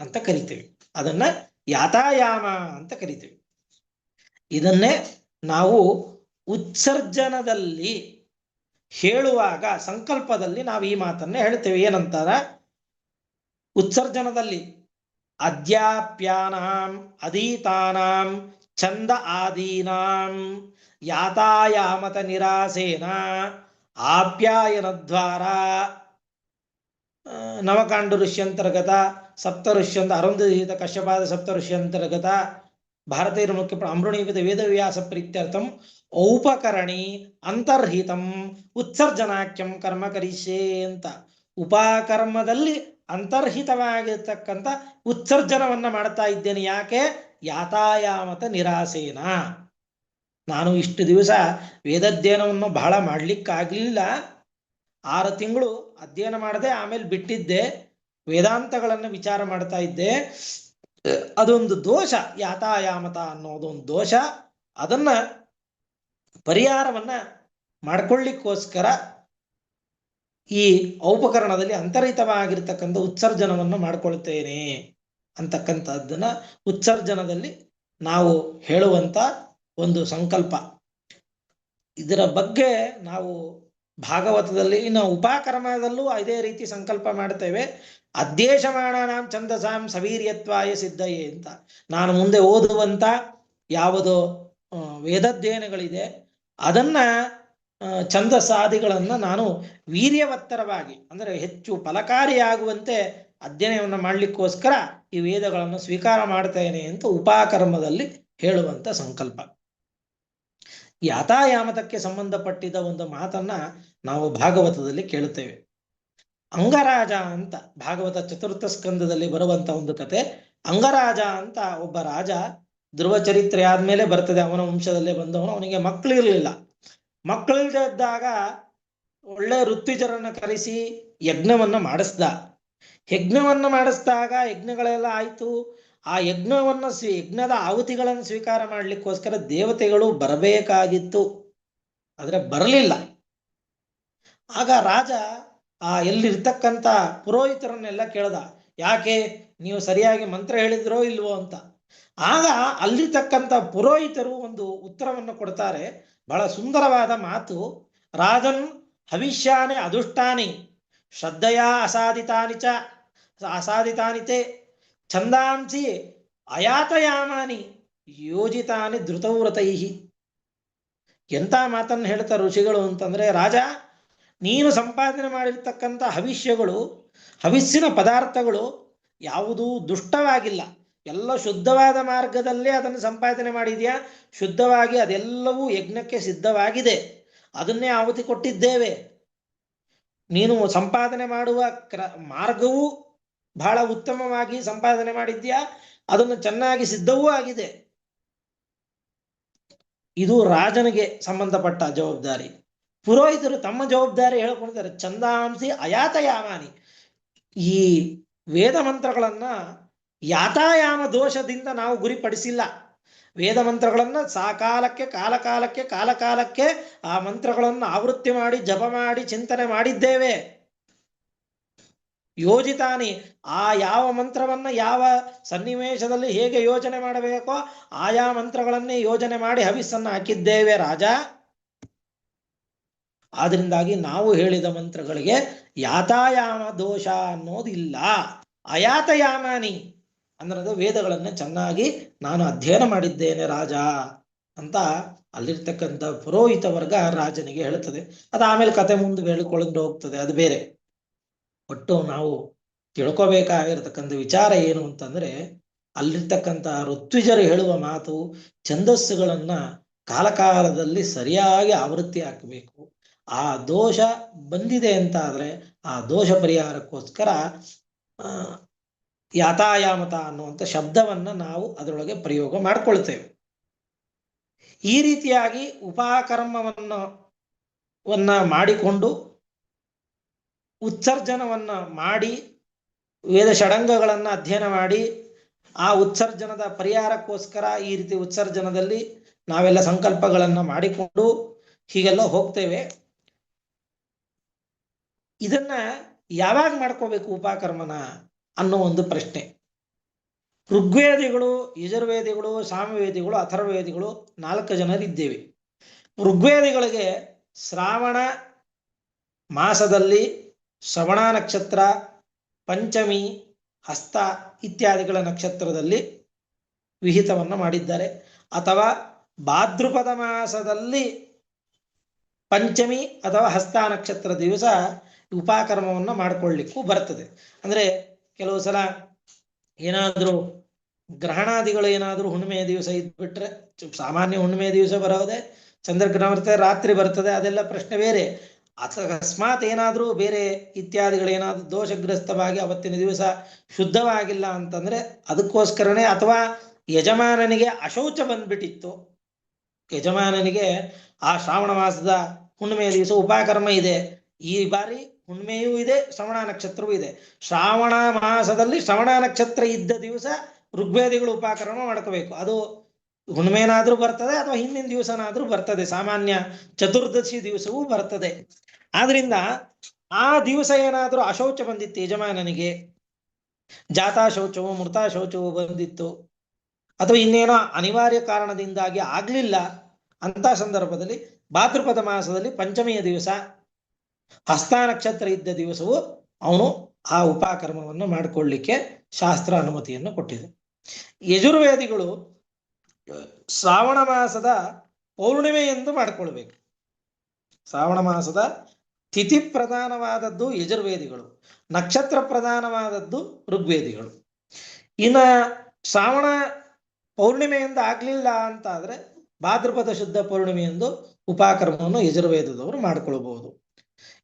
ಅಂತ ಕರಿತೀವಿ. ಅದನ್ನ ಯಾತಾಯಾಮ ಅಂತ ಕರಿತೀವಿ. ಇದನ್ನೇ ನಾವು ಉತ್ಸರ್ಜನದಲ್ಲಿ ಹೇಳುವಾಗ ಸಂಕಲ್ಪದಲ್ಲಿ ನಾವು ಈ ಮಾತನ್ನ ಹೇಳ್ತೇವೆ. ಏನಂತಾರ? ಉತ್ಸರ್ಜನದಲ್ಲಿ ಅಧ್ಯಾಪ್ಯಾನಾಂ ಅಧೀತಾನಾಂ ಛಂದ ಆದೀನಾಂ ಯಾತಾಯಾಮತ ನಿರಾಸೇನ ಆಪ್ಯಾಯನದ್ವಾರ ನವಕಾಂಡ ಋಷ್ಯಂತರ್ಗತ ಸಪ್ತ ಋಷ್ಯಂತ ಅರುಂಧೀತ ಕಶ್ಯಪಾದ ಸಪ್ತ ಋಷ್ಯಂತರ್ಗತ ಭಾರತೀಯ ಮುಖ್ಯ ಅಮೃಣೀಪದ ವೇದವ್ಯಾಸ ಪ್ರೀತ್ಯರ್ಥಂ ಔಪಕರಣಿ ಅಂತರ್ಹಿತಂ ಉತ್ಸರ್ಜನಾಖ್ಯಂ ಕರ್ಮ ಕರಿಷ್ಯೆ ಅಂತ. ಉಪಕರ್ಮದಲ್ಲಿ ಅಂತರ್ಹಿತವಾಗಿರ್ತಕ್ಕಂಥ ಉತ್ಸರ್ಜನವನ್ನ ಮಾಡ್ತಾ ಇದ್ದೇನೆ. ಯಾಕೆ? ಯಾತಾಯಾಮತ ನಿರಾಸೇನ. ನಾನು ಇಷ್ಟು ದಿವಸ ವೇದಾಧ್ಯಯನವನ್ನು ಬಹಳ ಮಾಡ್ಲಿಕ್ಕಾಗ್ಲಿಲ್ಲ. 6 ತಿಂಗಳು ಅಧ್ಯಯನ ಮಾಡದೆ ಆಮೇಲೆ ಬಿಟ್ಟಿದ್ದೆ, ವೇದಾಂತಗಳನ್ನು ವಿಚಾರ ಮಾಡ್ತಾ ಇದ್ದೆ. ಅದೊಂದು ದೋಷ, ಯಾತಾಯಾಮತ ಅನ್ನೋದು ಒಂದು ದೋಷ. ಅದನ್ನ ಪರಿಹಾರವನ್ನ ಮಾಡ್ಕೊಳ್ಳಿಕ್ಕೋಸ್ಕರ ಈ ಔಪಕರಣದಲ್ಲಿ ಅಂತರ್ಹಿತವಾಗಿರ್ತಕ್ಕಂಥ ಉತ್ಸರ್ಜನವನ್ನು ಮಾಡ್ಕೊಳ್ತೇನೆ ಅಂತಕ್ಕಂಥದ್ದನ್ನ ಉತ್ಸರ್ಜನದಲ್ಲಿ ನಾವು ಹೇಳುವಂತ ಒಂದು ಸಂಕಲ್ಪ. ಇದರ ಬಗ್ಗೆ ನಾವು ಭಾಗವತದಲ್ಲಿ, ಇನ್ನು ಉಪಕರ್ಮದಲ್ಲೂ ಇದೇ ರೀತಿ ಸಂಕಲ್ಪ ಮಾಡ್ತೇವೆ. ಅಧ್ಯೇಶಮಾಣಾನಾಂ ಛಂದಸಾಂ ಸವೀರ್ಯತ್ವಾಯ ಸಿದ್ಧಯೇ ಅಂತ. ನಾನು ಮುಂದೆ ಓದುವಂತ ಯಾವುದೋ ವೇದಾಧ್ಯಯನಗಳಿದೆ ಅದನ್ನ ಛಂದಸಾದಿಗಳನ್ನ ನಾನು ವೀರ್ಯವತ್ತರವಾಗಿ, ಅಂದರೆ ಹೆಚ್ಚು ಫಲಕಾರಿಯಾಗುವಂತೆ ಅಧ್ಯಯನವನ್ನು ಮಾಡ್ಲಿಕ್ಕೋಸ್ಕರ ಈ ವೇದಗಳನ್ನು ಸ್ವೀಕಾರ ಮಾಡ್ತೇನೆ ಅಂತ ಉಪಕರ್ಮದಲ್ಲಿ ಹೇಳುವಂತ ಸಂಕಲ್ಪ. ಯಾತಾಯಾಮತಕ್ಕೆ ಸಂಬಂಧಪಟ್ಟಿದ ಒಂದು ಮಾತನ್ನ ನಾವು ಭಾಗವತದಲ್ಲಿ ಕೇಳುತ್ತೇವೆ. ಅಂಗರಾಜ ಅಂತ ಭಾಗವತ ಚತುರ್ಥ ಸ್ಕಂದದಲ್ಲಿ ಬರುವಂತ ಒಂದು ಕತೆ. ಅಂಗರಾಜ ಅಂತ ಒಬ್ಬ ರಾಜ, ಧ್ರುವ ಚರಿತ್ರೆ ಆದ್ಮೇಲೆ ಬರ್ತದೆ, ಅವನ ವಂಶದಲ್ಲೇ ಬಂದವನು. ಅವನಿಗೆ ಮಕ್ಕಳು ಇರಲಿಲ್ಲ. ಮಕ್ಕಳಿಲ್ಲದೆ ಇದ್ದಾಗ ಒಳ್ಳೆ ಋತ್ವಿಜರನ್ನ ಕರೆಸಿ ಯಜ್ಞವನ್ನ ಮಾಡಿಸಿದಾಗ ಯಜ್ಞಗಳೆಲ್ಲ ಆಯ್ತು. ಆ ಯಜ್ಞದ ಆಹುತಿಗಳನ್ನು ಸ್ವೀಕಾರ ಮಾಡ್ಲಿಕ್ಕೋಸ್ಕರ ದೇವತೆಗಳು ಬರಬೇಕಾಗಿತ್ತು, ಆದ್ರೆ ಬರಲಿಲ್ಲ. ಆಗ ರಾಜ ಎಲ್ಲಿರ್ತಕ್ಕಂಥ ಪುರೋಹಿತರನ್ನೆಲ್ಲ ಕೇಳ್ದ, ಯಾಕೆ ನೀವು ಸರಿಯಾಗಿ ಮಂತ್ರ ಹೇಳಿದ್ರೋ ಇಲ್ವೋ ಅಂತ. ಆಗ ಅಲ್ಲಿರ್ತಕ್ಕಂಥ ಪುರೋಹಿತರು ಒಂದು ಉತ್ತರವನ್ನು ಕೊಡ್ತಾರೆ, ಬಹಳ ಸುಂದರವಾದ ಮಾತು. ರಾಜನ್ ಹವಿಷ್ಯಾನಿ ಅದುಷ್ಟಾನಿ ಶ್ರದ್ಧೆಯ ಅಸಾಧಿತಾನಿತೆ ಛಂದಾಂಸಿ ಅಯಾತಯಾಮಾನಿ ಯೋಜಿತಾನಿ ಧೃತವ್ರತೈಹಿ. ಎಂತ ಮಾತನ್ನು ಹೇಳ್ತಾರೆ ಋಷಿಗಳು ಅಂತಂದ್ರೆ, ರಾಜ ನೀನು ಸಂಪಾದನೆ ಮಾಡಿರ್ತಕ್ಕಂಥ ಹವಿಸ್ಸಿನ ಪದಾರ್ಥಗಳು ಯಾವುದೂ ದುಷ್ಟವಾಗಿಲ್ಲ, ಎಲ್ಲ ಶುದ್ಧವಾದ ಮಾರ್ಗದಲ್ಲೇ ಅದನ್ನು ಸಂಪಾದನೆ ಮಾಡಿದ್ಯಾ. ಶುದ್ಧವಾಗಿ ಅದೆಲ್ಲವೂ ಯಜ್ಞಕ್ಕೆ ಸಿದ್ಧವಾಗಿದೆ, ಅದನ್ನೇ ಆಹುತಿ ಕೊಟ್ಟಿದ್ದೇವೆ. ನೀನು ಸಂಪಾದನೆ ಮಾಡುವ ಮಾರ್ಗವೂ ಬಹಳ ಉತ್ತಮವಾಗಿ ಸಂಪಾದನೆ ಮಾಡಿದ್ಯಾ, ಅದನ್ನು ಚೆನ್ನಾಗಿ ಸಿದ್ಧವೂ ಆಗಿದೆ. ಇದು ರಾಜನಿಗೆ ಸಂಬಂಧಪಟ್ಟ ಜವಾಬ್ದಾರಿ. ಪುರೋಹಿತರು ತಮ್ಮ ಜವಾಬ್ದಾರಿ ಹೇಳ್ಕೊಳ್ತಾರೆ, ಛಂದಾಂಸಿ ಅಯಾತಯಾಮಾನಿ. ಈ ವೇದ ಮಂತ್ರಗಳನ್ನ ಯಾತಾಯಾಮ ದೋಷದಿಂದ ನಾವು ಗುರಿಪಡಿಸಿಲ್ಲ. ವೇದ ಮಂತ್ರಗಳನ್ನ ಕಾಲಕಾಲಕ್ಕೆ ಆ ಮಂತ್ರಗಳನ್ನು ಆವೃತ್ತಿ ಮಾಡಿ ಜಪ ಮಾಡಿ ಚಿಂತನೆ ಮಾಡಿದ್ದೇವೆ. ಯೋಜಿತಾನಿ, ಯಾವ ಮಂತ್ರವನ್ನ ಯಾವ ಸನ್ನಿವೇಶದಲ್ಲಿ ಹೇಗೆ ಯೋಜನೆ ಮಾಡಬೇಕೋ ಆಯಾ ಮಂತ್ರಗಳನ್ನೇ ಯೋಜನೆ ಮಾಡಿ ಹವಿಸ್ಸನ್ನು ಹಾಕಿದ್ದೇವೆ ರಾಜ. ಆದ್ರಿಂದಾಗಿ ನಾವು ಹೇಳಿದ ಮಂತ್ರಗಳಿಗೆ ಯಾತಾಯಾಮ ದೋಷ ಅನ್ನೋದಿಲ್ಲ. ಅಯಾತಯಾಮಾನಿ ಅನ್ನೋದು ವೇದಗಳನ್ನು ಚೆನ್ನಾಗಿ ನಾನು ಅಧ್ಯಯನ ಮಾಡಿದ್ದೇನೆ ರಾಜ ಅಂತ ಅಲ್ಲಿರ್ತಕ್ಕಂಥ ಪುರೋಹಿತ ವರ್ಗ ರಾಜನಿಗೆ ಹೇಳುತ್ತದೆ. ಅದು ಆಮೇಲೆ ಕತೆ ಮುಂದೆ ಹೇಳಿಕೊಂಡು ಹೋಗ್ತದೆ, ಅದು ಬೇರೆ. ಒಟ್ಟು ನಾವು ತಿಳ್ಕೋಬೇಕಾಗಿರ್ತಕ್ಕಂಥ ವಿಚಾರ ಏನು ಅಂತಂದ್ರೆ, ಅಲ್ಲಿರ್ತಕ್ಕಂಥ ಋತ್ವಿಜರು ಹೇಳುವ ಮಾತು, ಛಂದಸ್ಸುಗಳನ್ನ ಕಾಲಕಾಲದಲ್ಲಿ ಸರಿಯಾಗಿ ಆವೃತ್ತಿ ಹಾಕಬೇಕು. ಆ ದೋಷ ಬಂದಿದೆ ಅಂತ ಆದ್ರೆ ಆ ದೋಷ ಪರಿಹಾರಕ್ಕೋಸ್ಕರ ಯಾತಾಯಾಮತ ಅನ್ನುವಂಥ ಶಬ್ದವನ್ನ ನಾವು ಅದರೊಳಗೆ ಪ್ರಯೋಗ ಮಾಡ್ಕೊಳ್ತೇವೆ. ಈ ರೀತಿಯಾಗಿ ಉಪಕರ್ಮವನ್ನ ಮಾಡಿಕೊಂಡು ಉತ್ಸರ್ಜನವನ್ನ ಮಾಡಿ ವೇದ ಷಡಂಗಗಳನ್ನು ಅಧ್ಯಯನ ಮಾಡಿ ಆ ಉತ್ಸರ್ಜನದ ಪರಿಹಾರಕ್ಕೋಸ್ಕರ ಈ ರೀತಿ ಉತ್ಸರ್ಜನದಲ್ಲಿ ನಾವೆಲ್ಲ ಸಂಕಲ್ಪಗಳನ್ನ ಮಾಡಿಕೊಂಡು ಹೀಗೆಲ್ಲ ಹೋಗ್ತೇವೆ. ಇದನ್ನ ಯಾವಾಗ ಮಾಡ್ಕೋಬೇಕು ಉಪಕರ್ಮನ ಅನ್ನೋ ಒಂದು ಪ್ರಶ್ನೆ. ಋಗ್ವೇದಿಗಳು, ಯಜುರ್ವೇದಿಗಳು, ಸಾಮವೇದಿಗಳು, ಅಥರ್ವವೇದಿಗಳು 4 ಜನರಿದ್ದೇವೆ. ಋಗ್ವೇದಿಗಳಿಗೆ ಶ್ರಾವಣ ಮಾಸದಲ್ಲಿ ಶ್ರವಣ ನಕ್ಷತ್ರ, ಪಂಚಮಿ, ಹಸ್ತ ಇತ್ಯಾದಿಗಳ ನಕ್ಷತ್ರದಲ್ಲಿ ವಿಹಿತವನ್ನು ಮಾಡಿದ್ದಾರೆ. ಅಥವಾ ಭಾದ್ರಪದ ಮಾಸದಲ್ಲಿ ಪಂಚಮಿ ಅಥವಾ ಹಸ್ತ ನಕ್ಷತ್ರ ದಿವಸ ಉಪಕರ್ಮವನ್ನು ಮಾಡಿಕೊಳ್ಳಿಕ್ಕೂ ಬರ್ತದೆ. ಅಂದ್ರೆ ಕೆಲವು ಸಲ ಏನಾದರೂ ಗ್ರಹಣಾದಿಗಳು ಏನಾದರೂ ಹುಣ್ಣಿಮೆಯ ದಿವಸ ಇದ್ಬಿಟ್ರೆ, ಸಾಮಾನ್ಯ ಹುಣ್ಣಿಮೆಯ ದಿವಸ ಬರೋದೆ, ಚಂದ್ರಗ್ರಹಣ ಬರ್ತದೆ, ರಾತ್ರಿ ಬರ್ತದೆ, ಅದೆಲ್ಲ ಪ್ರಶ್ನೆ ಬೇರೆ. ಅಕಸ್ಮಾತ್ ಏನಾದರೂ ಬೇರೆ ಇತ್ಯಾದಿಗಳೇನಾದ್ರೂ ದೋಷಗ್ರಸ್ತವಾಗಿ ಅವತ್ತಿನ ದಿವಸ ಶುದ್ಧವಾಗಿಲ್ಲ ಅಂತಂದ್ರೆ ಅದಕ್ಕೋಸ್ಕರನೇ, ಅಥವಾ ಯಜಮಾನನಿಗೆ ಅಶೌಚ ಬಂದ್ಬಿಟ್ಟಿತ್ತು, ಯಜಮಾನನಿಗೆ ಆ ಶ್ರಾವಣ ಮಾಸದ ಹುಣ್ಣಿಮೆಯ ದಿವಸ ಉಪಕರ್ಮ ಇದೆ, ಈ ಬಾರಿ ಹುಣ್ಣಿಮೆಯೂ ಇದೆ, ಶ್ರವಣ ನಕ್ಷತ್ರವೂ ಇದೆ. ಶ್ರಾವಣ ಮಾಸದಲ್ಲಿ ಶ್ರವಣ ನಕ್ಷತ್ರ ಇದ್ದ ದಿವಸ ಋಗ್ವೇದಿಗಳು ಉಪಕರ್ಮ ಮಾಡ್ಕೋಬೇಕು. ಅದು ಹುಣ್ಣಿಮೆನಾದ್ರೂ ಬರ್ತದೆ ಅಥವಾ ಹಿಂದಿನ ದಿವಸನಾದ್ರೂ ಬರ್ತದೆ, ಸಾಮಾನ್ಯ ಚತುರ್ದಶಿ ದಿವಸವೂ ಬರ್ತದೆ. ಆದ್ರಿಂದ ಆ ದಿವಸ ಏನಾದ್ರೂ ಅಶೌಚ ಬಂದಿತ್ತು ಯಜಮಾನನಿಗೆ, ಜಾತಾ ಶೌಚವು ಮೃತಾ ಶೌಚವು ಬಂದಿತ್ತು, ಅಥವಾ ಇನ್ನೇನೋ ಅನಿವಾರ್ಯ ಕಾರಣದಿಂದಾಗಿ ಆಗ್ಲಿಲ್ಲ ಅಂತ ಸಂದರ್ಭದಲ್ಲಿ ಭಾದ್ರಪದ ಮಾಸದಲ್ಲಿ ಪಂಚಮಿಯ ದಿವಸ ಹಸ್ತ ನಕ್ಷತ್ರ ಇದ್ದ ದಿವಸವು ಅವನು ಆ ಉಪಕರ್ಮವನ್ನು ಮಾಡಿಕೊಳ್ಳಿಕ್ಕೆ ಶಾಸ್ತ್ರ ಅನುಮತಿಯನ್ನು ಕೊಟ್ಟಿದೆ. ಯಜುರ್ವೇದಿಗಳು ಶ್ರಾವಣ ಮಾಸದ ಪೌರ್ಣಿಮೆ ಎಂದು ಮಾಡಿಕೊಳ್ಬೇಕು. ಶ್ರಾವಣ ಮಾಸದ ತಿಥಿ ಪ್ರಧಾನವಾದದ್ದು ಯಜುರ್ವೇದಿಗಳು, ನಕ್ಷತ್ರ ಪ್ರಧಾನವಾದದ್ದು ಋಗ್ವೇದಿಗಳು. ಇನ್ನ ಶ್ರಾವಣ ಪೌರ್ಣಿಮೆಯಿಂದ ಆಗ್ಲಿಲ್ಲ ಅಂತ ಆದ್ರೆ ಭಾದ್ರಪದ ಶುದ್ಧ ಪೌರ್ಣಿಮೆಯಂದು ಉಪಕರ್ಮವನ್ನು ಯಜುರ್ವೇದದವರು ಮಾಡಿಕೊಳ್ಳಬಹುದು.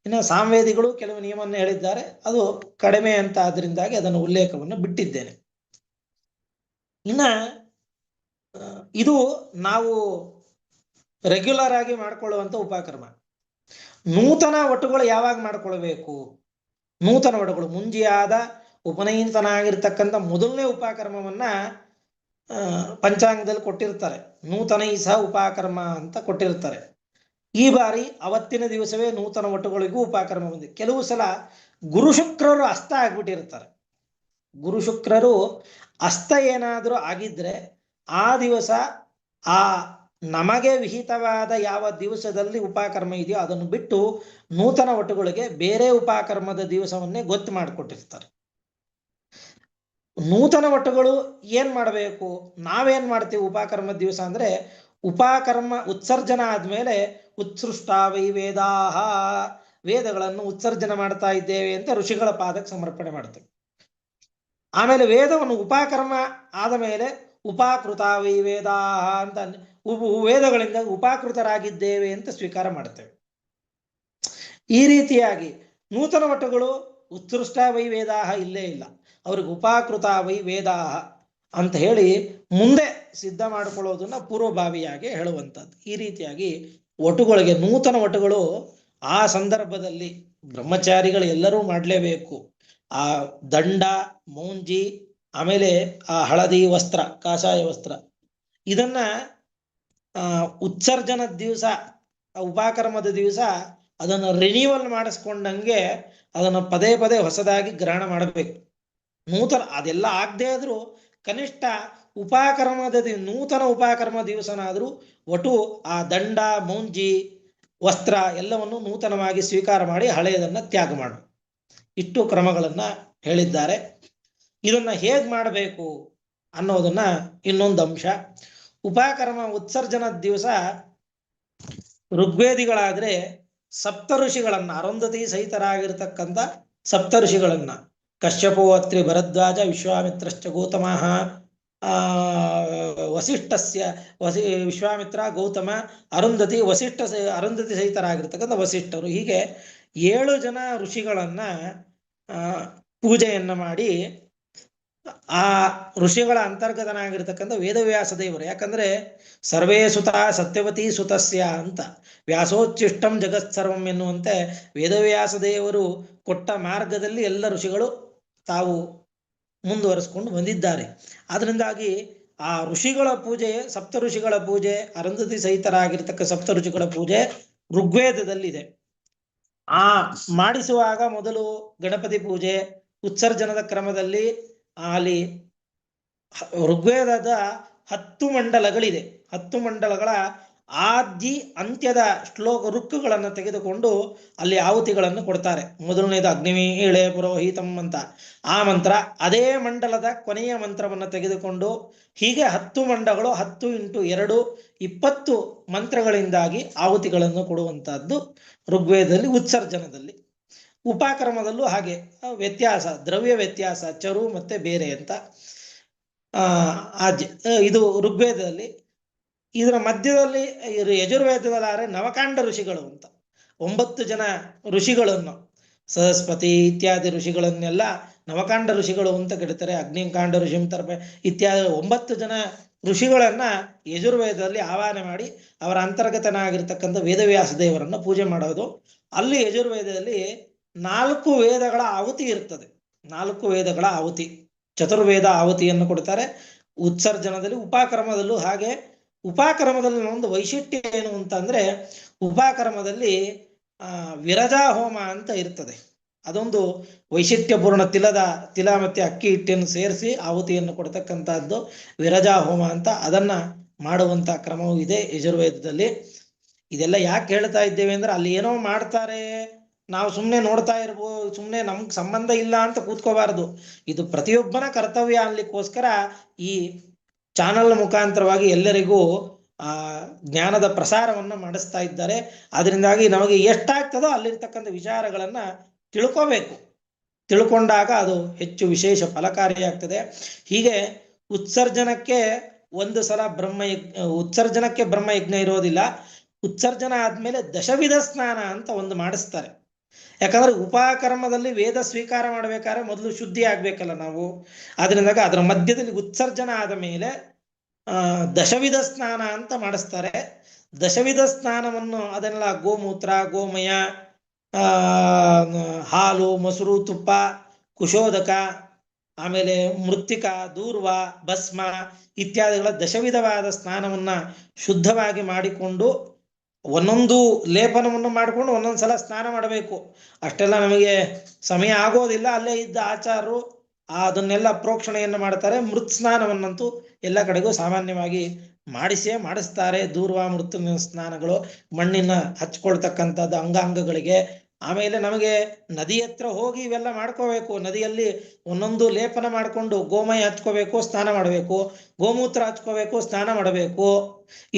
ಇನ್ನು ಸಾಮವೇದಿಗಳು ಕೆಲವು ನಿಯಮವನ್ನು ಹೇಳಿದ್ದಾರೆ, ಅದು ಕಡಿಮೆ ಅಂತ ಆದ್ರಿಂದಾಗಿ ಅದನ್ನು ಉಲ್ಲೇಖವನ್ನು ಬಿಟ್ಟಿದ್ದೇನೆ. ಇನ್ನ ಇದು ನಾವು ರೆಗ್ಯುಲರ್ ಆಗಿ ಮಾಡ್ಕೊಳ್ಳುವಂತ ಉಪಕರ್ಮ. ನೂತನ ಒಟ್ಟುಗಳು ಯಾವಾಗ ಮಾಡ್ಕೊಳ್ಬೇಕು? ನೂತನ ಒಟ್ಟುಗಳು ಮುಂಜಿಯಾದ ಉಪನಯನತನಾಗಿರ್ತಕ್ಕಂಥ ಮೊದಲನೇ ಉಪಕರ್ಮವನ್ನ ಪಂಚಾಂಗದಲ್ಲಿ ಕೊಟ್ಟಿರ್ತಾರೆ. ನೂತನೈ ಸಹ ಉಪಕರ್ಮ ಅಂತ ಕೊಟ್ಟಿರ್ತಾರೆ. ಈ ಬಾರಿ ಅವತ್ತಿನ ದಿವಸವೇ ನೂತನ ಒಟ್ಟುಗಳಿಗೂ ಉಪಕರ್ಮ ಬಂದಿದೆ. ಕೆಲವು ಸಲ ಗುರು ಶುಕ್ರರು ಅಸ್ತ ಆಗ್ಬಿಟ್ಟಿರ್ತಾರೆ. ಗುರು ಶುಕ್ರರು ಅಸ್ತ ಏನಾದರೂ ಆಗಿದ್ರೆ ಆ ದಿವಸ ಆ ನಮಗೆ ವಿಹಿತವಾದ ಯಾವ ದಿವಸದಲ್ಲಿ ಉಪಕರ್ಮ ಇದೆಯೋ ಅದನ್ನು ಬಿಟ್ಟು ನೂತನ ಒಟ್ಟುಗಳಿಗೆ ಬೇರೆ ಉಪಕರ್ಮದ ದಿವಸವನ್ನೇ ಗೊತ್ತು ಮಾಡಿಕೊಟ್ಟಿರ್ತಾರೆ. ನೂತನ ಒಟ್ಟುಗಳು ಏನ್ ಮಾಡಬೇಕು? ನಾವೇನ್ ಮಾಡ್ತೀವಿ ಉಪಕರ್ಮದ ದಿವಸ ಅಂದ್ರೆ, ಉಪಕರ್ಮ ಉತ್ಸರ್ಜನ ಆದ್ಮೇಲೆ ಉತ್ಸೃಷ್ಟ ವೈ ವೇದಾಹ, ವೇದಗಳನ್ನು ಉತ್ಸರ್ಜನ ಮಾಡ್ತಾ ಇದ್ದೇವೆ ಅಂತ ಋಷಿಗಳ ಪಾದಕ್ಕೆ ಸಮರ್ಪಣೆ ಮಾಡ್ತೇವೆ. ಆಮೇಲೆ ವೇದವನ್ನು ಉಪಕರ್ಮ ಆದ ಮೇಲೆ ಉಪಕೃತ ವೈ ವೇದಾಹ ಅಂತ ವೇದಗಳಿಂದ ಉಪಕೃತರಾಗಿದ್ದೇವೆ ಅಂತ ಸ್ವೀಕಾರ ಮಾಡ್ತೇವೆ. ಈ ರೀತಿಯಾಗಿ ನೂತನ ಒಟ್ಟುಗಳು ಉತ್ಸೃಷ್ಟ ವೈ ವೇದಾಹ ಇಲ್ಲೇ ಇಲ್ಲ, ಅವ್ರಿಗೆ ಉಪಕೃತ ವೈ ವೇದಾಹ ಅಂತ ಹೇಳಿ ಮುಂದೆ ಸಿದ್ಧ ಮಾಡಿಕೊಳ್ಳೋದನ್ನ ಪೂರ್ವಭಾವಿಯಾಗಿ ಹೇಳುವಂಥದ್ದು. ಈ ರೀತಿಯಾಗಿ ಒಟ್ಟುಗಳಿಗೆ ನೂತನ ಒಟ್ಟುಗಳು ಆ ಸಂದರ್ಭದಲ್ಲಿ ಬ್ರಹ್ಮಚಾರಿಗಳು ಎಲ್ಲರೂ ಮಾಡಲೇಬೇಕು. ಆ ದಂಡ, ಮೌಂಜಿ, ಆಮೇಲೆ ಆ ಹಳದಿ ವಸ್ತ್ರ, ಕಾಷಾಯ ವಸ್ತ್ರ, ಇದನ್ನ ಉತ್ಸರ್ಜನದ ದಿವಸ, ಉಪಕರ್ಮದ ದಿವಸ ಅದನ್ನು ರಿನ್ಯೂವಲ್ ಮಾಡಿಸ್ಕೊಂಡಂಗೆ ಅದನ್ನು ಪದೇ ಪದೇ ಹೊಸದಾಗಿ ಗ್ರಹಣ ಮಾಡಬೇಕು. ನೂತನ ಅದೆಲ್ಲ ಆಗದೆ ಆದ್ರೂ ಕನಿಷ್ಠ ಉಪಕರ್ಮದ ನೂತನ ಉಪಕರ್ಮ ದಿವಸನಾದ್ರೂ ಒಟ್ಟು ಆ ದಂಡ, ಮೌಂಜಿ, ವಸ್ತ್ರ ಎಲ್ಲವನ್ನು ನೂತನವಾಗಿ ಸ್ವೀಕಾರ ಮಾಡಿ ಹಳೆಯದನ್ನ ತ್ಯಾಗ ಮಾಡು. ಇಷ್ಟು ಕ್ರಮಗಳನ್ನ ಹೇಳಿದ್ದಾರೆ. ಇದನ್ನ ಹೇಗ್ ಮಾಡಬೇಕು ಅನ್ನೋದನ್ನ ಇನ್ನೊಂದು ಅಂಶ. ಉಪಕರ್ಮ ಉತ್ಸರ್ಜನದ ದಿವಸ ಋಗ್ವೇದಿಗಳಾದ್ರೆ ಸಪ್ತ ಋಷಿಗಳನ್ನ, ಅರುಂಧತಿ ಸಹಿತರಾಗಿರ್ತಕ್ಕಂಥ ಸಪ್ತ ಋಷಿಗಳನ್ನ, ಕಶ್ಯಪೋ ಅತ್ರಿ ಭರದ್ವಾಜ ವಿಶ್ವಾಮಿತ್ರಶ್ಚ ಗೌತಮಃ, ವಸಿಷ್ಠಸ್ಯ ವಿಶ್ವಾಮಿತ್ರ, ಗೌತಮ, ಅರುಂಧತಿ, ಅರುಂಧತಿ ಸಹಿತರಾಗಿರ್ತಕ್ಕಂಥ ವಸಿಷ್ಠರು, ಹೀಗೆ 7 ಜನ ಋಷಿಗಳನ್ನ ಪೂಜೆಯನ್ನ ಮಾಡಿ ಆ ಋಷಿಗಳ ಅಂತರ್ಗತನಾಗಿರ್ತಕ್ಕಂಥ ವೇದವ್ಯಾಸ ದೇವರು, ಯಾಕಂದ್ರೆ ಸರ್ವೇ ಸುತ ಸತ್ಯವತಿ ಸುತಸ್ಯ ಅಂತ ವ್ಯಾಸೋಚ್ಚಿಷ್ಟಂ ಜಗತ್ಸರ್ವಂ ಎನ್ನುವಂತೆ ವೇದವ್ಯಾಸ ದೇವರು ಕೊಟ್ಟ ಮಾರ್ಗದಲ್ಲಿ ಎಲ್ಲ ಋಷಿಗಳು ತಾವು ಮುಂದುವರಿಸ್ಕೊಂಡು ಬಂದಿದ್ದಾರೆ. ಆದ್ರಿಂದಾಗಿ ಆ ಋಷಿಗಳ ಪೂಜೆ, ಸಪ್ತ ಋಷಿಗಳ ಪೂಜೆ, ಅರುಂಧತಿ ಸಹಿತರಾಗಿರ್ತಕ್ಕ ಸಪ್ತ ಋಷಿಗಳ ಪೂಜೆ ಋಗ್ವೇದದಲ್ಲಿದೆ. ಆ ಮಾಡಿಸುವಾಗ ಮೊದಲು ಗಣಪತಿ ಪೂಜೆ, ಉತ್ಸರ್ಜನದ ಕ್ರಮದಲ್ಲಿ ಅಲ್ಲಿ ಋಗ್ವೇದದ 10 ಮಂಡಲಗಳಿದೆ. 10 ಮಂಡಲಗಳ ಆದಿ ಅಂತ್ಯದ ರುಕ್ಕುಗಳನ್ನು ತೆಗೆದುಕೊಂಡು ಅಲ್ಲಿ ಆಹುತಿಗಳನ್ನು ಕೊಡ್ತಾರೆ. ಮೊದಲನೇದು ಅಗ್ನಿಮೀಳೆ ಪುರೋಹಿತಂ ಅಂತ ಆ ಮಂತ್ರ, ಅದೇ ಮಂಡಲದ ಕೊನೆಯ ಮಂತ್ರವನ್ನು ತೆಗೆದುಕೊಂಡು ಹೀಗೆ 10 ಮಂಡಗಳು 10 × 2 20 ಮಂತ್ರಗಳಿಂದಾಗಿ ಆಹುತಿಗಳನ್ನು ಕೊಡುವಂತಹದ್ದು ಋಗ್ವೇದದಲ್ಲಿ ಉತ್ಸರ್ಜನದಲ್ಲಿ. ಉಪಕ್ರಮದಲ್ಲೂ ಹಾಗೆ ವ್ಯತ್ಯಾಸ, ದ್ರವ್ಯ ವ್ಯತ್ಯಾಸ, ಚರು ಮತ್ತೆ ಬೇರೆ ಅಂತ ಇದು ಋಗ್ವೇದದಲ್ಲಿ. ಇದರ ಮಧ್ಯದಲ್ಲಿ ಯಜುರ್ವೇದದಲ್ಲಾದ್ರೆ ನವಕಾಂಡ ಋಷಿಗಳು ಅಂತ 9 ಜನ ಋಷಿಗಳನ್ನು, ಸರಸ್ವತಿ ಇತ್ಯಾದಿ ಋಷಿಗಳನ್ನೆಲ್ಲ ನವಕಾಂಡ ಋಷಿಗಳು ಅಂತ ಕರೀತಾರೆ. ಅಗ್ನಿಕಾಂಡ ಋಷಿ ಇತ್ಯಾದಿ 9 ಜನ ಋಷಿಗಳನ್ನ ಯಜುರ್ವೇದದಲ್ಲಿ ಆಹ್ವಾನ ಮಾಡಿ ಅವರ ಅಂತರ್ಗತನಾಗಿರ್ತಕ್ಕಂಥ ವೇದವ್ಯಾಸ ದೇವರನ್ನ ಪೂಜೆ ಮಾಡೋದು. ಅಲ್ಲಿ ಯಜುರ್ವೇದದಲ್ಲಿ 4 ವೇದಗಳ ಆಹುತಿ ಇರ್ತದೆ. 4 ವೇದಗಳ ಆಹುತಿ, ಚತುರ್ವೇದ ಆಹುತಿಯನ್ನು ಕೊಡ್ತಾರೆ. ಉತ್ಸರ್ಜನದಲ್ಲಿ, ಉಪಕ್ರಮದಲ್ಲೂ ಹಾಗೆ. ಉಪಕ್ರಮದಲ್ಲಿ ಒಂದು ವೈಶಿಷ್ಟ್ಯ ಏನು ಅಂತಂದ್ರೆ, ಉಪಕ್ರಮದಲ್ಲಿ ವಿರಜಾ ಹೋಮ ಅಂತ ಇರ್ತದೆ. ಅದೊಂದು ವೈಶಿಷ್ಟ್ಯಪೂರ್ಣ. ತಿಲ ಮತ್ತೆ ಅಕ್ಕಿ ಹಿಟ್ಟನ್ನು ಸೇರಿಸಿ ಆಹುತಿಯನ್ನು ಕೊಡ್ತಕ್ಕಂಥದ್ದು ವಿರಜಾ ಹೋಮ ಅಂತ. ಅದನ್ನ ಮಾಡುವಂತ ಕ್ರಮವೂ ಇದೆ ಯಜುರ್ವೇದದಲ್ಲಿ. ಇದೆಲ್ಲ ಯಾಕೆ ಹೇಳ್ತಾ ಇದ್ದೇವೆ ಅಂದ್ರೆ, ಅಲ್ಲಿ ಏನೋ ಮಾಡ್ತಾರೆ, ನಾವು ಸುಮ್ಮನೆ ನೋಡ್ತಾ ಇರ್ಬೋದು, ಸುಮ್ಮನೆ ನಮ್ಗೆ ಸಂಬಂಧ ಇಲ್ಲ ಅಂತ ಕೂತ್ಕೋಬಾರದು. ಇದು ಪ್ರತಿಯೊಬ್ಬನ ಕರ್ತವ್ಯ ಅನ್ಲಿಕ್ಕೋಸ್ಕರ ಈ ಚಾನಲ್ ಮುಖಾಂತರವಾಗಿ ಎಲ್ಲರಿಗೂ ಜ್ಞಾನದ ಪ್ರಸಾರವನ್ನ ಮಾಡಿಸ್ತಾ ಇದ್ದಾರೆ. ಅದರಿಂದಾಗಿ ನಮಗೆ ಎಷ್ಟಾಗ್ತದೋ ಅಲ್ಲಿರ್ತಕ್ಕಂಥ ವಿಚಾರಗಳನ್ನ ತಿಳ್ಕೋಬೇಕು. ತಿಳ್ಕೊಂಡಾಗ ಅದು ಹೆಚ್ಚು ವಿಶೇಷ ಫಲಕಾರಿಯಾಗ್ತದೆ. ಹೀಗೆ ಉತ್ಸರ್ಜನಕ್ಕೆ ಒಂದು ಸಲ ಉತ್ಸರ್ಜನಕ್ಕೆ ಬ್ರಹ್ಮಯಜ್ಞ ಇರೋದಿಲ್ಲ. ಉತ್ಸರ್ಜನ ಆದ್ಮೇಲೆ ದಶವಿಧ ಸ್ನಾನ ಅಂತ ಒಂದು ಮಾಡಿಸ್ತಾರೆ. ಯಾಕಂದ್ರೆ ಉಪಕರ್ಮದಲ್ಲಿ ವೇದ ಸ್ವೀಕಾರ ಮಾಡ್ಬೇಕಾದ್ರೆ ಮೊದಲು ಶುದ್ಧಿ ಆಗ್ಬೇಕಲ್ಲ ನಾವು. ಅದರಿಂದ ಅದರ ಮಧ್ಯದಲ್ಲಿ ಉತ್ಸರ್ಜನ ಆದ ಮೇಲೆ ದಶವಿಧ ಸ್ನಾನ ಅಂತ ಮಾಡಿಸ್ತಾರೆ. ದಶವಿಧ ಸ್ನಾನವನ್ನು ಅದನ್ನೆಲ್ಲ ಗೋಮೂತ್ರ, ಗೋಮಯ, ಹಾಲು, ಮೊಸರು, ತುಪ್ಪ, ಕುಶೋದಕ, ಆಮೇಲೆ ಮೃತ್ತಿಕ, ದೂರ್ವ, ಭಸ್ಮ ಇತ್ಯಾದಿಗಳ ದಶವಿಧವಾದ ಸ್ನಾನವನ್ನ ಶುದ್ಧವಾಗಿ ಮಾಡಿಕೊಂಡು ಒಂದೊಂದು ಲೇಪನವನ್ನು ಮಾಡಿಕೊಂಡು ಒಂದೊಂದ್ಸಲ ಸ್ನಾನ ಮಾಡಬೇಕು. ಅಷ್ಟೆಲ್ಲ ನಮಗೆ ಸಮಯ ಆಗೋದಿಲ್ಲ. ಅಲ್ಲೇ ಇದ್ದ ಆಚಾರರು ಅದನ್ನೆಲ್ಲ ಪ್ರೋಕ್ಷಣೆಯನ್ನು ಮಾಡ್ತಾರೆ. ಮೃತ್ ಸ್ನಾನವನ್ನಂತೂ ಎಲ್ಲ ಕಡೆಗೂ ಸಾಮಾನ್ಯವಾಗಿ ಮಾಡಿಸ್ತಾರೆ. ದೂರ್ವ ಮೃತ್ ಸ್ನಾನಗಳು ಮಣ್ಣಿನ ಹಚ್ಕೊಳ್ತಕ್ಕಂಥದ್ದು ಅಂಗಾಂಗಗಳಿಗೆ. ಆಮೇಲೆ ನಮಗೆ ನದಿ ಹತ್ರ ಹೋಗಿ ಇವೆಲ್ಲ ಮಾಡ್ಕೋಬೇಕು. ನದಿಯಲ್ಲಿ ಒಂದೊಂದು ಲೇಪನ ಮಾಡಿಕೊಂಡು ಗೋಮಯ ಹಚ್ಕೋಬೇಕು, ಸ್ನಾನ ಮಾಡಬೇಕು. ಗೋಮೂತ್ರ ಹಚ್ಕೋಬೇಕು, ಸ್ನಾನ ಮಾಡಬೇಕು.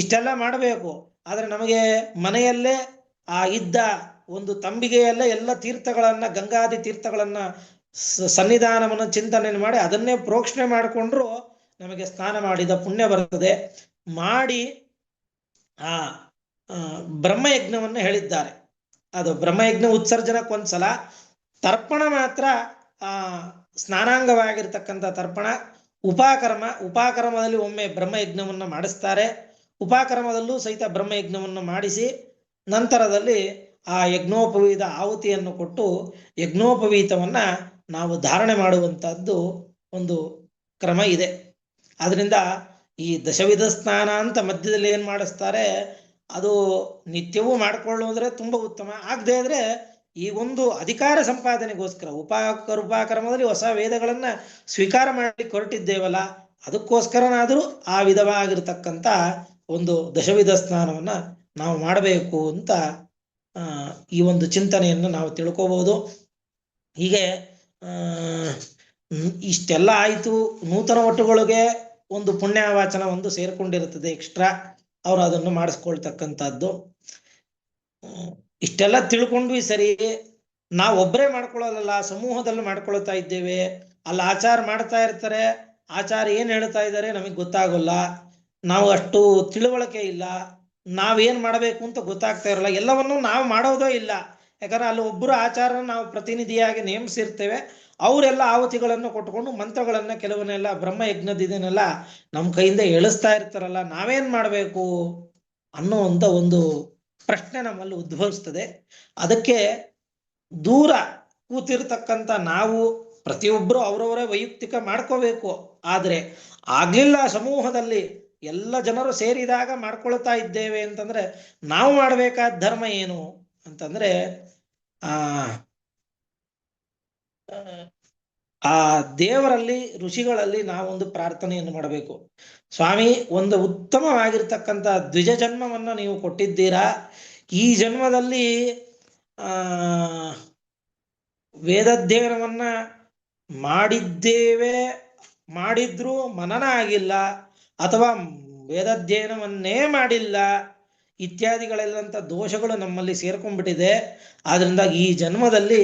ಇಷ್ಟೆಲ್ಲ ಮಾಡಬೇಕು. ಆದ್ರೆ ನಮಗೆ ಮನೆಯಲ್ಲೇ ಇದ್ದ ಒಂದು ತಂಬಿಗೆಯಲ್ಲೇ ಎಲ್ಲ ತೀರ್ಥಗಳನ್ನ, ಗಂಗಾದಿ ತೀರ್ಥಗಳನ್ನ ಸನ್ನಿಧಾನವನ್ನು ಚಿಂತನೆ ಮಾಡಿ ಅದನ್ನೇ ಪ್ರೋಕ್ಷಣೆ ಮಾಡಿಕೊಂಡ್ರು ನಮಗೆ ಸ್ನಾನ ಮಾಡಿದ ಪುಣ್ಯ ಬರ್ತದೆ. ಮಾಡಿ ಬ್ರಹ್ಮಯಜ್ಞವನ್ನು ಹೇಳಿದ್ದಾರೆ. ಅದು ಬ್ರಹ್ಮಯಜ್ಞ ಉತ್ಸರ್ಜನಕ್ಕೊಂದ್ಸಲ, ತರ್ಪಣ ಮಾತ್ರ ಸ್ನಾನಾಂಗವಾಗಿರ್ತಕ್ಕಂಥ ತರ್ಪಣ. ಉಪಕರ್ಮದಲ್ಲಿ ಒಮ್ಮೆ ಬ್ರಹ್ಮಯಜ್ಞವನ್ನು ಮಾಡಿಸ್ತಾರೆ. ಉಪಕರ್ಮದಲ್ಲೂ ಸಹಿತ ಬ್ರಹ್ಮಯಜ್ಞವನ್ನು ಮಾಡಿಸಿ ನಂತರದಲ್ಲಿ ಆ ಯಜ್ಞೋಪವೀತ ಆಹುತಿಯನ್ನು ಕೊಟ್ಟು ಯಜ್ಞೋಪವೀತವನ್ನ ನಾವು ಧಾರಣೆ ಮಾಡುವಂತಹದ್ದು ಒಂದು ಕ್ರಮ ಇದೆ. ಆದ್ರಿಂದ ಈ ದಶವಿಧ ಸ್ನಾನ ಅಂತ ಮಧ್ಯದಲ್ಲಿ ಏನ್ ಮಾಡಿಸ್ತಾರೆ, ಅದು ನಿತ್ಯವೂ ಮಾಡಿಕೊಳ್ಳುವುದ್ರೆ ತುಂಬಾ ಉತ್ತಮ. ಆಗದೆ ಇದ್ರೆ ಈ ಒಂದು ಅಧಿಕಾರ ಸಂಪಾದನೆಗೋಸ್ಕರ ಉಪಕರ್ಮದಲ್ಲಿ ಹೊಸ ವೇದಗಳನ್ನ ಸ್ವೀಕಾರ ಮಾಡಿ ಹೊರಟಿದ್ದೇವಲ್ಲ, ಅದಕ್ಕೋಸ್ಕರನಾದರೂ ಆ ವಿಧವಾಗಿರ್ತಕ್ಕಂಥ ಒಂದು ದಶವಿಧ ಸ್ನಾನವನ್ನ ನಾವು ಮಾಡಬೇಕು ಅಂತ ಈ ಒಂದು ಚಿಂತನೆಯನ್ನು ನಾವು ತಿಳ್ಕೋಬಹುದು. ಹೀಗೆ ಇಷ್ಟೆಲ್ಲ ಆಯಿತು. ನೂತನ ಒಟ್ಟುಗಳಿಗೆ ಒಂದು ಪುಣ್ಯವಾಚನ ಒಂದು ಸೇರ್ಕೊಂಡಿರುತ್ತದೆ ಎಕ್ಸ್ಟ್ರಾ, ಅವರು ಅದನ್ನು ಮಾಡಿಸ್ಕೊಳ್ತಕ್ಕಂಥದ್ದು. ಇಷ್ಟೆಲ್ಲ ತಿಳ್ಕೊಂಡ್ವಿ ಸರಿ. ನಾವು ಒಬ್ಬರೇ ಮಾಡ್ಕೊಳ್ಳೋದಲ್ಲ, ಸಮೂಹದಲ್ಲಿ ಮಾಡ್ಕೊಳ್ತಾ ಇದ್ದೇವೆ. ಅಲ್ಲಿ ಆಚಾರ ಮಾಡ್ತಾ ಇರ್ತಾರೆ, ಆಚಾರ ಏನ್ ಹೇಳ್ತಾ ಇದ್ದಾರೆ ನಮಗೆ ಗೊತ್ತಾಗೋಲ್ಲ. ನಾವು ಅಷ್ಟು ತಿಳುವಳಿಕೆ ಇಲ್ಲ, ನಾವೇನ್ ಮಾಡಬೇಕು ಅಂತ ಗೊತ್ತಾಗ್ತಾ ಇರಲ್ಲ. ಎಲ್ಲವನ್ನೂ ನಾವು ಮಾಡೋದೇ ಇಲ್ಲ. ಯಾಕಂದ್ರೆ ಅಲ್ಲಿ ಒಬ್ಬರು ಆಚಾರ ನಾವು ಪ್ರತಿನಿಧಿಯಾಗಿ ನೇಮಿಸಿರ್ತೇವೆ. ಅವರೆಲ್ಲ ಆಹುತಿಗಳನ್ನು ಕೊಟ್ಕೊಂಡು ಮಂತ್ರಗಳನ್ನ ಕೆಲವನ್ನೆಲ್ಲ ಬ್ರಹ್ಮಯಜ್ಞದಿದನ್ನೆಲ್ಲ ನಮ್ಮ ಕೈಯಿಂದ ಎಳಿಸ್ತಾ ಇರ್ತಾರಲ್ಲ, ನಾವೇನ್ ಮಾಡಬೇಕು ಅನ್ನುವಂಥ ಒಂದು ಪ್ರಶ್ನೆ ನಮ್ಮಲ್ಲಿ ಉದ್ಭವಿಸ್ತದೆ. ಅದಕ್ಕೆ ದೂರ ಕೂತಿರ್ತಕ್ಕಂಥ ನಾವು ಪ್ರತಿಯೊಬ್ಬರು ಅವರವರೇ ವೈಯಕ್ತಿಕ ಮಾಡ್ಕೋಬೇಕು. ಆದ್ರೆ ಆಗ್ಲಿಲ್ಲ, ಸಮೂಹದಲ್ಲಿ ಎಲ್ಲ ಜನರು ಸೇರಿದಾಗ ಮಾಡ್ಕೊಳ್ತಾ ಇದ್ದೇವೆ ಅಂತಂದ್ರೆ ನಾವು ಮಾಡಬೇಕಾದ ಧರ್ಮ ಏನು ಅಂತಂದ್ರೆ ಆ ದೇವರಲ್ಲಿ, ಋಷಿಗಳಲ್ಲಿ ನಾವೊಂದು ಪ್ರಾರ್ಥನೆಯನ್ನು ಮಾಡಬೇಕು. ಸ್ವಾಮಿ, ಒಂದು ಉತ್ತಮವಾಗಿರ್ತಕ್ಕಂಥ ದ್ವಿಜ ಜನ್ಮವನ್ನು ನೀವು ಕೊಟ್ಟಿದ್ದೀರಾ. ಈ ಜನ್ಮದಲ್ಲಿ ವೇದಾಧ್ಯಯನವನ್ನ ಮಾಡಿದ್ರೂ ಮನನ ಆಗಿಲ್ಲ, ಅಥವಾ ವೇದಾಧ್ಯಯನವನ್ನೇ ಮಾಡಿಲ್ಲ ಇತ್ಯಾದಿಗಳೆಲ್ಲಂತ ದೋಷಗಳು ನಮ್ಮಲ್ಲಿ ಸೇರ್ಕೊಂಡ್ಬಿಟ್ಟಿದೆ. ಆದ್ರಿಂದ ಈ ಜನ್ಮದಲ್ಲಿ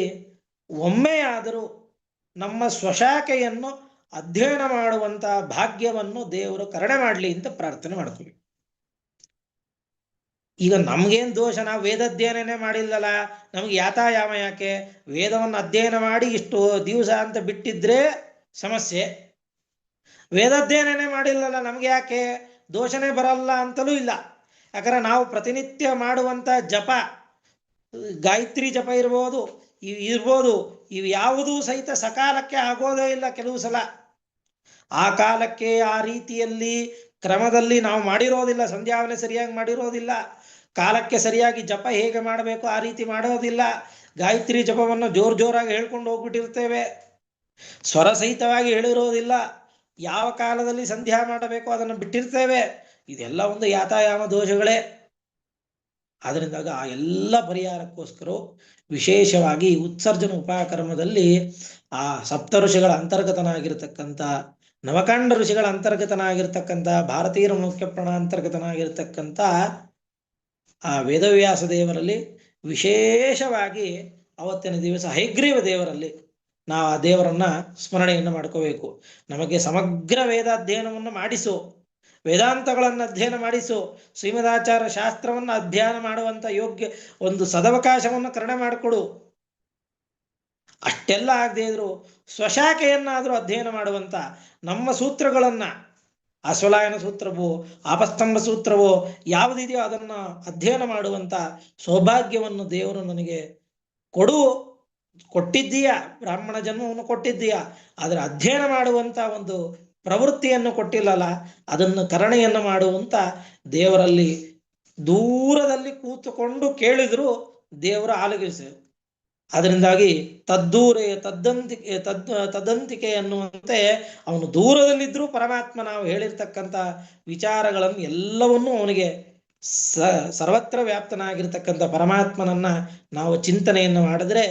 ಒಮ್ಮೆಯಾದರೂ ನಮ್ಮ ಸ್ವಶಾಖೆಯನ್ನು ಅಧ್ಯಯನ ಮಾಡುವಂತ ಭಾಗ್ಯವನ್ನು ದೇವರು ಕರುಣೆ ಮಾಡಲಿ ಅಂತ ಪ್ರಾರ್ಥನೆ ಮಾಡ್ತೀವಿ. ಈಗ ನಮ್ಗೇನ್ ದೋಷ, ನಾವು ವೇದಾಧ್ಯಯನನೇ ಮಾಡಿಲ್ಲಲ್ಲ, ನಮ್ಗೆ ಯಾತಾಯಾಮ ಯಾಕೆ? ವೇದವನ್ನು ಅಧ್ಯಯನ ಮಾಡಿ ಇಷ್ಟು ದಿವಸ ಅಂತ ಬಿಟ್ಟಿದ್ರೆ ಸಮಸ್ಯೆ. ವೇದಾಧ್ಯಯನನೇ ಮಾಡಿಲ್ಲಲ್ಲ, ನಮ್ಗೆ ಯಾಕೆ ದೋಷನೇ ಬರಲ್ಲ ಅಂತಲೂ ಇಲ್ಲ. ಯಾಕಂದ್ರೆ ನಾವು ಪ್ರತಿನಿತ್ಯ ಮಾಡುವಂತ ಜಪ, ಗಾಯತ್ರಿ ಜಪ ಇರ್ಬೋದು, ಇವು ಯಾವುದೂ ಸಹಿತ ಸಕಾಲಕ್ಕೆ ಆಗೋದೇ ಇಲ್ಲ. ಕೆಲವು ಸಲ ಆ ಕಾಲಕ್ಕೆ ಆ ರೀತಿಯಲ್ಲಿ ಕ್ರಮದಲ್ಲಿ ನಾವು ಮಾಡಿರೋದಿಲ್ಲ, ಸಂಧ್ಯಾವನೆ ಸರಿಯಾಗಿ ಮಾಡಿರೋದಿಲ್ಲ, ಕಾಲಕ್ಕೆ ಸರಿಯಾಗಿ ಜಪ ಹೇಗೆ ಮಾಡಬೇಕು ಆ ರೀತಿ ಮಾಡೋದಿಲ್ಲ. ಗಾಯತ್ರಿ ಜಪವನ್ನು ಜೋರಾಗಿ ಹೇಳ್ಕೊಂಡು ಹೋಗ್ಬಿಟ್ಟಿರ್ತೇವೆ, ಸ್ವರ ಸಹಿತವಾಗಿ ಹೇಳಿರೋದಿಲ್ಲ. ಯಾವ ಕಾಲದಲ್ಲಿ ಸಂಧ್ಯಾ ಮಾಡಬೇಕು ಅದನ್ನು ಬಿಟ್ಟಿರ್ತೇವೆ. ಇದೆಲ್ಲ ಒಂದು ಯಾತಾಯಾಮ ದೋಷಗಳೇ. ಆದ್ರಿಂದಾಗ ಆ ಎಲ್ಲ ಪರಿಹಾರಕ್ಕೋಸ್ಕರ ವಿಶೇಷವಾಗಿ ಉತ್ಸರ್ಜನ ಉಪಕರ್ಮದಲ್ಲಿ ಆ ಸಪ್ತ ಋಷಿಗಳ ಅಂತರ್ಗತನಾಗಿರ್ತಕ್ಕಂಥ, ನವಕಾಂಡ ಋಷಿಗಳ ಅಂತರ್ಗತನಾಗಿರ್ತಕ್ಕಂಥ, ಭಾರತೀಯ ಮುಖ್ಯ ಪ್ರಾಣ ಅಂತರ್ಗತನಾಗಿರ್ತಕ್ಕಂಥ ಆ ವೇದವ್ಯಾಸ ದೇವರಲ್ಲಿ ವಿಶೇಷವಾಗಿ ಅವತ್ತಿನ ದಿವಸ ಹಯಗ್ರೀವ ದೇವರಲ್ಲಿ ನಾವು ಆ ದೇವರನ್ನ ಸ್ಮರಣೆಯನ್ನು ಮಾಡ್ಕೋಬೇಕು. ನಮಗೆ ಸಮಗ್ರ ವೇದಾಧ್ಯಯನವನ್ನು ಮಾಡಿಸು, ವೇದಾಂತಗಳನ್ನು ಅಧ್ಯಯನ ಮಾಡಿಸು, ಶ್ರೀಮದಾಚಾರ್ಯ ಶಾಸ್ತ್ರವನ್ನು ಅಧ್ಯಯನ ಮಾಡುವಂತ ಯೋಗ್ಯ ಒಂದು ಸದವಕಾಶವನ್ನು ಕರುಣೆ ಮಾಡಿಕೊಡು. ಅಷ್ಟೆಲ್ಲ ಆಗದೆ ಇದ್ರು ಸ್ವಶಾಖೆಯನ್ನಾದರೂ ಅಧ್ಯಯನ ಮಾಡುವಂತ ನಮ್ಮ ಸೂತ್ರಗಳನ್ನ, ಅಶ್ವಲಾಯನ ಸೂತ್ರವೋ ಆಪಸ್ತಂಭ ಸೂತ್ರವೋ ಯಾವುದಿದೆಯೋ ಅದನ್ನ ಅಧ್ಯಯನ ಮಾಡುವಂತ ಸೌಭಾಗ್ಯವನ್ನು ದೇವರು ನನಗೆ ಕೊಟ್ಟಿದ್ದೀಯಾ. ಬ್ರಾಹ್ಮಣ ಜನ್ಮವನ್ನು ಕೊಟ್ಟಿದ್ದೀಯಾ, ಆದರೆ ಅಧ್ಯಯನ ಮಾಡುವಂತ ಒಂದು ಪ್ರವೃತ್ತಿಯನ್ನು ಕೊಟ್ಟಿಲ್ಲಲ್ಲ, ಅದನ್ನು ಕರುಣೆಯನ್ನು ಮಾಡುವಂತ ದೇವರಲ್ಲಿ ದೂರದಲ್ಲಿ ಕೂತುಕೊಂಡು ಕೇಳಿದ್ರು ದೇವರ ಆಲಗಿಸಿ. ಅದರಿಂದಾಗಿ ತದ್ದೂರೆ ತದ್ದಂತಿಕೆ ಎನ್ನುವಂತೆ ಅವನು ದೂರದಲ್ಲಿದ್ದರೂ ಪರಮಾತ್ಮ ನಾವು ಹೇಳಿರ್ತಕ್ಕಂಥ ವಿಚಾರಗಳನ್ನು ಎಲ್ಲವನ್ನೂ ಅವನಿಗೆ ಸರ್ವತ್ರ ವ್ಯಾಪ್ತನಾಗಿರ್ತಕ್ಕಂಥ ಪರಮಾತ್ಮನನ್ನ ನಾವು ಚಿಂತನೆಯನ್ನು ಮಾಡಿದ್ರೆ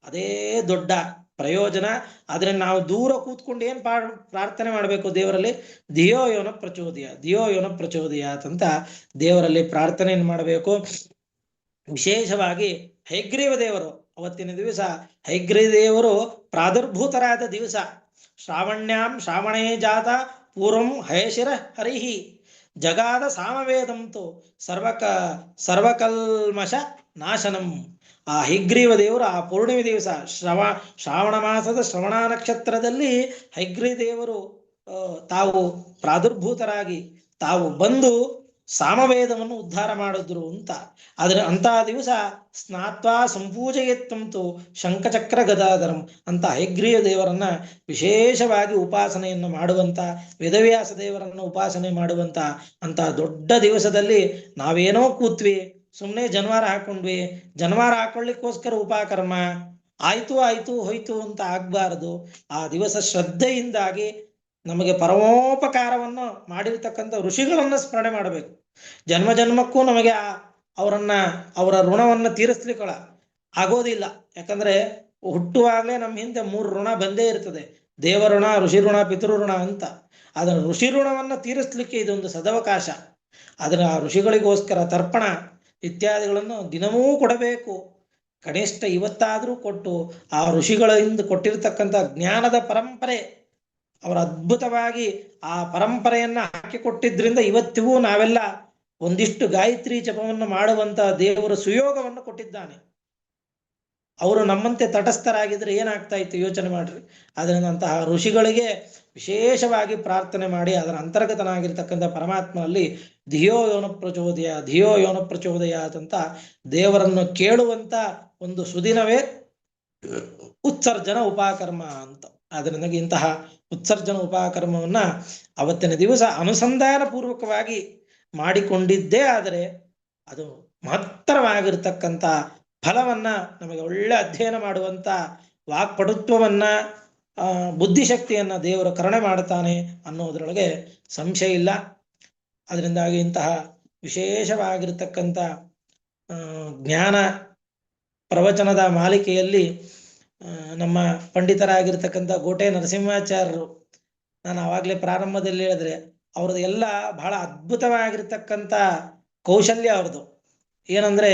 ಅದೇ ದೊಡ್ಡ ಪ್ರಯೋಜನ. ಆದ್ರೆ ನಾವು ದೂರ ಕೂತ್ಕೊಂಡು ಏನ್ ಪ್ರಾರ್ಥನೆ ಮಾಡಬೇಕು ದೇವರಲ್ಲಿ? ಧಿಯೋ ಯೋನ ಪ್ರಚೋದಯ ಅಂತ ದೇವರಲ್ಲಿ ಪ್ರಾರ್ಥನೆಯನ್ನು ಮಾಡಬೇಕು. ವಿಶೇಷವಾಗಿ ಹಯಗ್ರೀವ ದೇವರು ಅವತ್ತಿನ ದಿವಸ, ಹಯಗ್ರೀವ ದೇವರು ಪ್ರಾದುರ್ಭೂತರಾದ ದಿವಸ, ಶ್ರಾವಣೇ ಜಾತ ಪೂರ್ವಂ ಹಯಶಿರ ಹರಿಹಿ ಜಗಾದ ಸಾಮವೇದಂತು ಸರ್ವಕಲ್ಮಶ ನಾಶನಂ. ಆ ಹಯಗ್ರೀವ ದೇವರು ಆ ಪೂರ್ಣಿಮೆ ದಿವಸ ಶ್ರಾವಣ ಮಾಸದ ಶ್ರವಣ ನಕ್ಷತ್ರದಲ್ಲಿ ಹಯಗ್ರೀವ ದೇವರು ತಾವು ಪ್ರಾದುರ್ಭೂತರಾಗಿ ತಾವು ಬಂದು ಸಾಮವೇದವನ್ನು ಉದ್ಧಾರ ಮಾಡಿದ್ರು ಅಂತ. ಅಂತಹ ದಿವಸ ಸ್ನಾತ್ವಾ ಸಂಪೂಜೆಯತ್ತಂತು ಶಂಖಚಕ್ರ ಗದಾಧರಂ ಅಂತ ಹಯಗ್ರೀವ ದೇವರನ್ನ ವಿಶೇಷವಾಗಿ ಉಪಾಸನೆಯನ್ನು ಮಾಡುವಂತ, ವೇದವ್ಯಾಸ ದೇವರನ್ನು ಉಪಾಸನೆ ಮಾಡುವಂತ ಅಂತ ದೊಡ್ಡ ದಿವಸದಲ್ಲಿ ನಾವೇನೋ ಕೂತ್ವಿ, ಸುಮ್ಮನೆ ಜನವಾರ ಹಾಕೊಂಡ್ವಿ, ಜನವಾರ ಹಾಕೊಳ್ಳಿಕ್ಕೋಸ್ಕರ ಉಪಕರ್ಮ ಆಯ್ತು ಹೋಯ್ತು ಅಂತ ಆಗ್ಬಾರದು. ಆ ದಿವಸ ಶ್ರದ್ಧೆಯಿಂದಾಗಿ ನಮಗೆ ಪರಮೋಪಕಾರವನ್ನು ಮಾಡಿರ್ತಕ್ಕಂಥ ಋಷಿಗಳನ್ನ ಸ್ಮರಣೆ ಮಾಡಬೇಕು. ಜನ್ಮ ಜನ್ಮಕ್ಕೂ ನಮಗೆ ಅವರ ಋಣವನ್ನು ತೀರಿಸ್ಲಿಕ್ಕೆ ಆಗೋದಿಲ್ಲ. ಯಾಕಂದ್ರೆ ಹುಟ್ಟುವಾಗಲೇ ನಮ್ಮ ಹಿಂದೆ 3 ಋಣ ಬಂದೇ ಇರ್ತದೆ, ದೇವಋಣ, ಋಷಿ ಋಣ, ಪಿತೃಋಣ ಅಂತ. ಅದರ ಋಷಿ ಋಣವನ್ನು ತೀರಿಸ್ಲಿಕ್ಕೆ ಇದೊಂದು ಸದವಕಾಶ. ಅದರ ಋಷಿಗಳಿಗೋಸ್ಕರ ತರ್ಪಣ ಇತ್ಯಾದಿಗಳನ್ನು ದಿನವೂ ಕೊಡಬೇಕು. ಕನಿಷ್ಠ ಇವತ್ತಾದರೂ ಕೊಟ್ಟು ಆ ಋಷಿಗಳಿಂದ ಕೊಟ್ಟಿರ್ತಕ್ಕಂಥ ಜ್ಞಾನದ ಪರಂಪರೆ, ಅವರು ಅದ್ಭುತವಾಗಿ ಆ ಪರಂಪರೆಯನ್ನ ಹಾಕಿಕೊಟ್ಟಿದ್ರಿಂದ ಇವತ್ತಿಗೂ ನಾವೆಲ್ಲ ಒಂದಿಷ್ಟು ಗಾಯತ್ರಿ ಜಪವನ್ನು ಮಾಡುವಂತ ದೇವರ ಸುಯೋಗವನ್ನು ಕೊಟ್ಟಿದ್ದಾನೆ. ಅವರು ನಮ್ಮಂತೆ ತಟಸ್ಥರಾಗಿದ್ರೆ ಏನಾಗ್ತಾ ಇತ್ತು ಯೋಚನೆ ಮಾಡ್ರಿ. ಅದರಿಂದಂತಹ ಋಷಿಗಳಿಗೆ ವಿಶೇಷವಾಗಿ ಪ್ರಾರ್ಥನೆ ಮಾಡಿ ಅದರ ಅಂತರ್ಗತನಾಗಿರ್ತಕ್ಕಂಥ ಪರಮಾತ್ಮನಲ್ಲಿ ಧಿಯೋ ಯೋನ ಪ್ರಚೋದಯ ಅಂತ ದೇವರನ್ನು ಕೇಳುವಂತ ಒಂದು ಸುದಿನವೇ ಉತ್ಸರ್ಜನ ಉಪಕರ್ಮ ಅಂತ. ಅದರಿಂದ ಇಂತಹ ಉತ್ಸರ್ಜನ ಉಪಕರ್ಮವನ್ನ ಅವತ್ತಿನ ದಿವಸ ಅನುಸಂಧಾನ ಪೂರ್ವಕವಾಗಿ ಮಾಡಿಕೊಂಡಿದ್ದೇ ಆದರೆ ಅದು ಮಹತ್ತರವಾಗಿರ್ತಕ್ಕಂಥ ಫಲವನ್ನ, ನಮಗೆ ಒಳ್ಳೆ ಅಧ್ಯಯನ ಮಾಡುವಂತ ವಾಕ್ಪಟುತ್ವವನ್ನ, ಬುದ್ಧಿಶಕ್ತಿಯನ್ನ ದೇವರು ಕರುಣೆ ಮಾಡುತ್ತಾನೆ ಅನ್ನೋದ್ರೊಳಗೆ ಸಂಶಯ ಇಲ್ಲ. ಅದರಿಂದಾಗಿ ಇಂತಹ ವಿಶೇಷವಾಗಿರ್ತಕ್ಕಂಥ ಜ್ಞಾನ ಪ್ರವಚನದ ಮಾಲಿಕೆಯಲ್ಲಿ ನಮ್ಮ ಪಂಡಿತರಾಗಿರ್ತಕ್ಕಂಥ ಗೋಟೆ ನರಸಿಂಹಾಚಾರ್ಯರು, ನಾನು ಆವಾಗಲೇ ಪ್ರಾರಂಭದಲ್ಲಿ ಹೇಳಿದ್ರೆ ಅವ್ರದ್ದು ಎಲ್ಲ ಬಹಳ ಅದ್ಭುತವಾಗಿರ್ತಕ್ಕಂಥ ಕೌಶಲ್ಯ ಅವ್ರದ್ದು. ಏನಂದ್ರೆ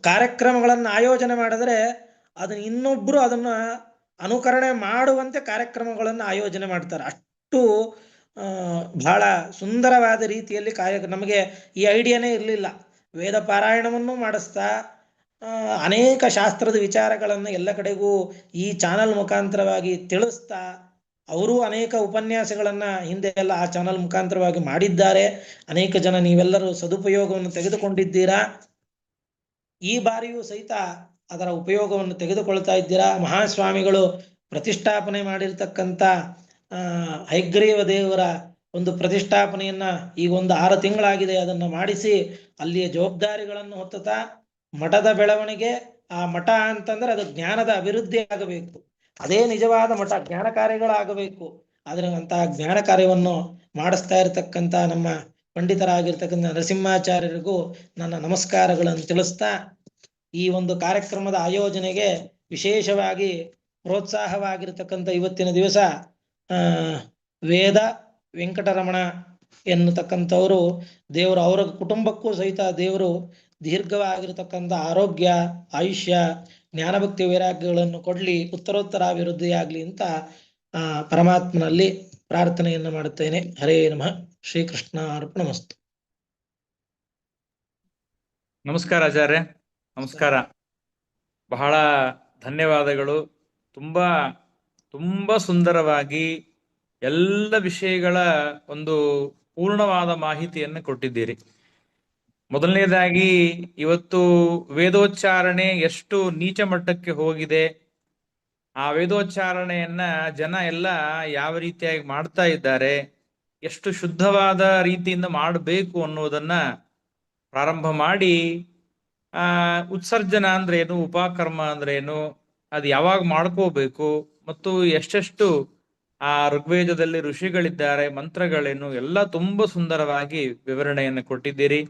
ಕಾರ್ಯಕ್ರಮಗಳನ್ನು ಆಯೋಜನೆ ಮಾಡಿದ್ರೆ ಅದನ್ನ ಇನ್ನೊಬ್ರು ಅದನ್ನ ಅನುಕರಣೆ ಮಾಡುವಂತೆ ಕಾರ್ಯಕ್ರಮಗಳನ್ನು ಆಯೋಜನೆ ಮಾಡ್ತಾರೆ. ಅಷ್ಟು ಬಹಳ ಸುಂದರವಾದ ರೀತಿಯಲ್ಲಿ ನಮಗೆ ಈ ಐಡಿಯಾನೇ ಇರಲಿಲ್ಲ. ವೇದ ಪಾರಾಯಣವನ್ನು ಮಾಡಿಸ್ತಾ ಅನೇಕ ಶಾಸ್ತ್ರದ ವಿಚಾರಗಳನ್ನು ಎಲ್ಲ ಕಡೆಗೂ ಈ ಚಾನಲ್ ಮುಖಾಂತರವಾಗಿ ತಿಳಿಸ್ತಾ, ಅವರು ಅನೇಕ ಉಪನ್ಯಾಸಗಳನ್ನ ಹಿಂದೆ ಎಲ್ಲ ಆ ಚಾನಲ್ ಮುಖಾಂತರವಾಗಿ ಮಾಡಿದ್ದಾರೆ. ಅನೇಕ ಜನ ನೀವೆಲ್ಲರೂ ಸದುಪಯೋಗವನ್ನು ತೆಗೆದುಕೊಂಡಿದ್ದೀರಾ. ಈ ಬಾರಿಯೂ ಸಹಿತ ಅದರ ಉಪಯೋಗವನ್ನು ತೆಗೆದುಕೊಳ್ತಾ ಇದ್ದೀರಾ. ಮಹಾಸ್ವಾಮಿಗಳು ಪ್ರತಿಷ್ಠಾಪನೆ ಮಾಡಿರ್ತಕ್ಕಂಥ ಹಯಗ್ರೀವ ದೇವರ ಒಂದು ಪ್ರತಿಷ್ಠಾಪನೆಯನ್ನ ಈಗ ಒಂದು 6 ತಿಂಗಳಾಗಿದೆ, ಅದನ್ನು ಮಾಡಿಸಿ ಅಲ್ಲಿಯ ಜವಾಬ್ದಾರಿಗಳನ್ನು ಹೊತ್ತುತ್ತಾ ಮಠದ ಬೆಳವಣಿಗೆ, ಆ ಮಠ ಅಂತಂದ್ರೆ ಅದು ಜ್ಞಾನದ ಅಭಿವೃದ್ಧಿ ಆಗಬೇಕು, ಅದೇ ನಿಜವಾದ ಮಠ, ಜ್ಞಾನ ಕಾರ್ಯಗಳಾಗಬೇಕು. ಅಂತಹ ಜ್ಞಾನ ಕಾರ್ಯವನ್ನು ಮಾಡಿಸ್ತಾ ಇರತಕ್ಕಂಥ ನಮ್ಮ ಪಂಡಿತರಾಗಿರ್ತಕ್ಕಂಥ ನರಸಿಂಹಾಚಾರ್ಯರಿಗೂ ನನ್ನ ನಮಸ್ಕಾರಗಳನ್ನು ತಿಳಿಸ್ತಾ, ಈ ಒಂದು ಕಾರ್ಯಕ್ರಮದ ಆಯೋಜನೆಗೆ ವಿಶೇಷವಾಗಿ ಪ್ರೋತ್ಸಾಹವಾಗಿರ್ತಕ್ಕಂಥ ಇವತ್ತಿನ ದಿವಸ ವೇದ ವೆಂಕಟರಮಣ ಎನ್ನತಕ್ಕಂಥವರು, ದೇವರು ಅವರ ಕುಟುಂಬಕ್ಕೂ ಸಹಿತ ದೇವರು ದೀರ್ಘವಾಗಿರ್ತಕ್ಕಂಥ ಆರೋಗ್ಯ, ಆಯುಷ್ಯ, ಜ್ಞಾನಭಕ್ತಿ ವೈರಾಗ್ಯಗಳನ್ನು ಕೊಡ್ಲಿ, ಉತ್ತರೋತ್ತರ ಅಭಿವೃದ್ಧಿ ಆಗ್ಲಿ ಅಂತ ಆ ಪರಮಾತ್ಮನಲ್ಲಿ ಪ್ರಾರ್ಥನೆಯನ್ನು ಮಾಡುತ್ತೇನೆ. ಹರೇ ನಮಃ. ಶ್ರೀಕೃಷ್ಣ ಅರ್ಪಣಮಸ್ತು. ನಮಸ್ಕಾರ ಆಚಾರ್ಯ. ನಮಸ್ಕಾರ. ಬಹಳ ಧನ್ಯವಾದಗಳು. ತುಂಬಾ ತುಂಬಾ ಸುಂದರವಾಗಿ ಎಲ್ಲ ವಿಷಯಗಳ ಒಂದು ಪೂರ್ಣವಾದ ಮಾಹಿತಿಯನ್ನು ಕೊಟ್ಟಿದ್ದೀರಿ. ಮೊದಲನೇದಾಗಿ ಇವತ್ತು ವೇದೋಚ್ಚಾರಣೆ ಎಷ್ಟು ನೀಚ ಮಟ್ಟಕ್ಕೆ ಹೋಗಿದೆ, ಆ ವೇದೋಚ್ಚಾರಣೆಯನ್ನ ಜನ ಎಲ್ಲ ಯಾವ ರೀತಿಯಾಗಿ ಮಾಡ್ತಾ ಇದ್ದಾರೆ, ಎಷ್ಟು ಶುದ್ಧವಾದ ರೀತಿಯಿಂದ ಮಾಡಬೇಕು ಅನ್ನೋದನ್ನ ಪ್ರಾರಂಭ ಮಾಡಿ, ಉತ್ಸರ್ಜನ ಅಂದ್ರೆ ಏನು, ಉಪಕರ್ಮ ಅಂದ್ರೆ ಏನು, ಅದು ಯಾವಾಗ ಮಾಡ್ಕೋಬೇಕು, ಮತ್ತು ಎಷ್ಟೆಷ್ಟು ಆ ಋಗ್ವೇದದಲ್ಲಿ ಋಷಿಗಳಿದ್ದಾರೆ, ಮಂತ್ರಗಳೇನು, ಎಲ್ಲ ತುಂಬಾ ಸುಂದರವಾಗಿ ವಿವರಣೆಯನ್ನು ಕೊಟ್ಟಿದ್ದೀರಿ.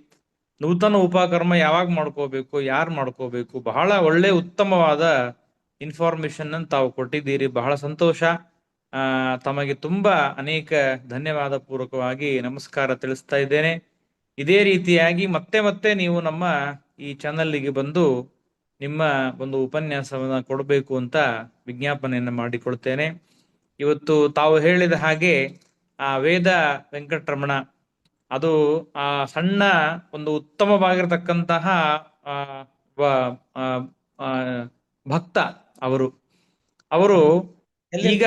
ನೂತನ ಉಪಕರ್ಮ ಯಾವಾಗ ಮಾಡ್ಕೋಬೇಕು, ಯಾರು ಮಾಡ್ಕೋಬೇಕು, ಬಹಳ ಒಳ್ಳೆ ಉತ್ತಮವಾದ ಇನ್ಫಾರ್ಮೇಶನ್ ಅನ್ನು ತಾವು ಕೊಟ್ಟಿದ್ದೀರಿ. ಬಹಳ ಸಂತೋಷ. ತಮಗೆ ತುಂಬಾ ಅನೇಕ ಧನ್ಯವಾದ ಪೂರ್ವಕವಾಗಿ ನಮಸ್ಕಾರ ತಿಳಿಸ್ತಾ ಇದ್ದೇನೆ. ಇದೇ ರೀತಿಯಾಗಿ ಮತ್ತೆ ಮತ್ತೆ ನೀವು ನಮ್ಮ ಈ ಚಾನಲ್ಗೆ ಬಂದು ನಿಮ್ಮ ಒಂದು ಉಪನ್ಯಾಸವನ್ನ ಕೊಡಬೇಕು ಅಂತ ವಿಜ್ಞಾಪನೆಯನ್ನು ಮಾಡಿಕೊಳ್ತೇನೆ. ಇವತ್ತು ತಾವು ಹೇಳಿದ ಹಾಗೆ ಆ ವೇದ ವೆಂಕಟರಮಣ, ಅದು ಆ ಸಣ್ಣ ಒಂದು ಉತ್ತಮವಾಗಿರತಕ್ಕಂತಹ ಭಕ್ತ. ಅವರು ಈಗ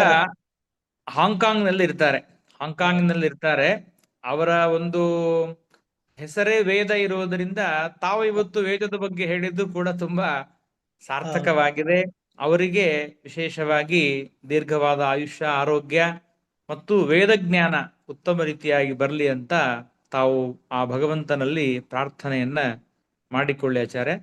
ಹಾಂಗ್ಕಾಂಗ್ ನಲ್ಲಿ ಇರ್ತಾರೆ. ಅವರ ಒಂದು ಹೆಸರೇ ವೇದ ಇರುವುದರಿಂದ ತಾವು ಇವತ್ತು ವೇದದ ಬಗ್ಗೆ ಹೇಳಿದ್ದು ಕೂಡ ತುಂಬಾ ಸಾರ್ಥಕವಾಗಿದೆ. ಅವರಿಗೆ ವಿಶೇಷವಾಗಿ ದೀರ್ಘವಾದ ಆಯುಷ್ಯ, ಆರೋಗ್ಯ ಮತ್ತು ವೇದ ಜ್ಞಾನ ಉತ್ತಮ ರೀತಿಯಾಗಿ ಬರಲಿ ಅಂತ ತಾವು ಆ ಭಗವಂತನಲ್ಲಿ ಪ್ರಾರ್ಥನೆಯನ್ನ ಮಾಡಿಕೊಳ್ಳಿ ಆಚಾರ್ಯ.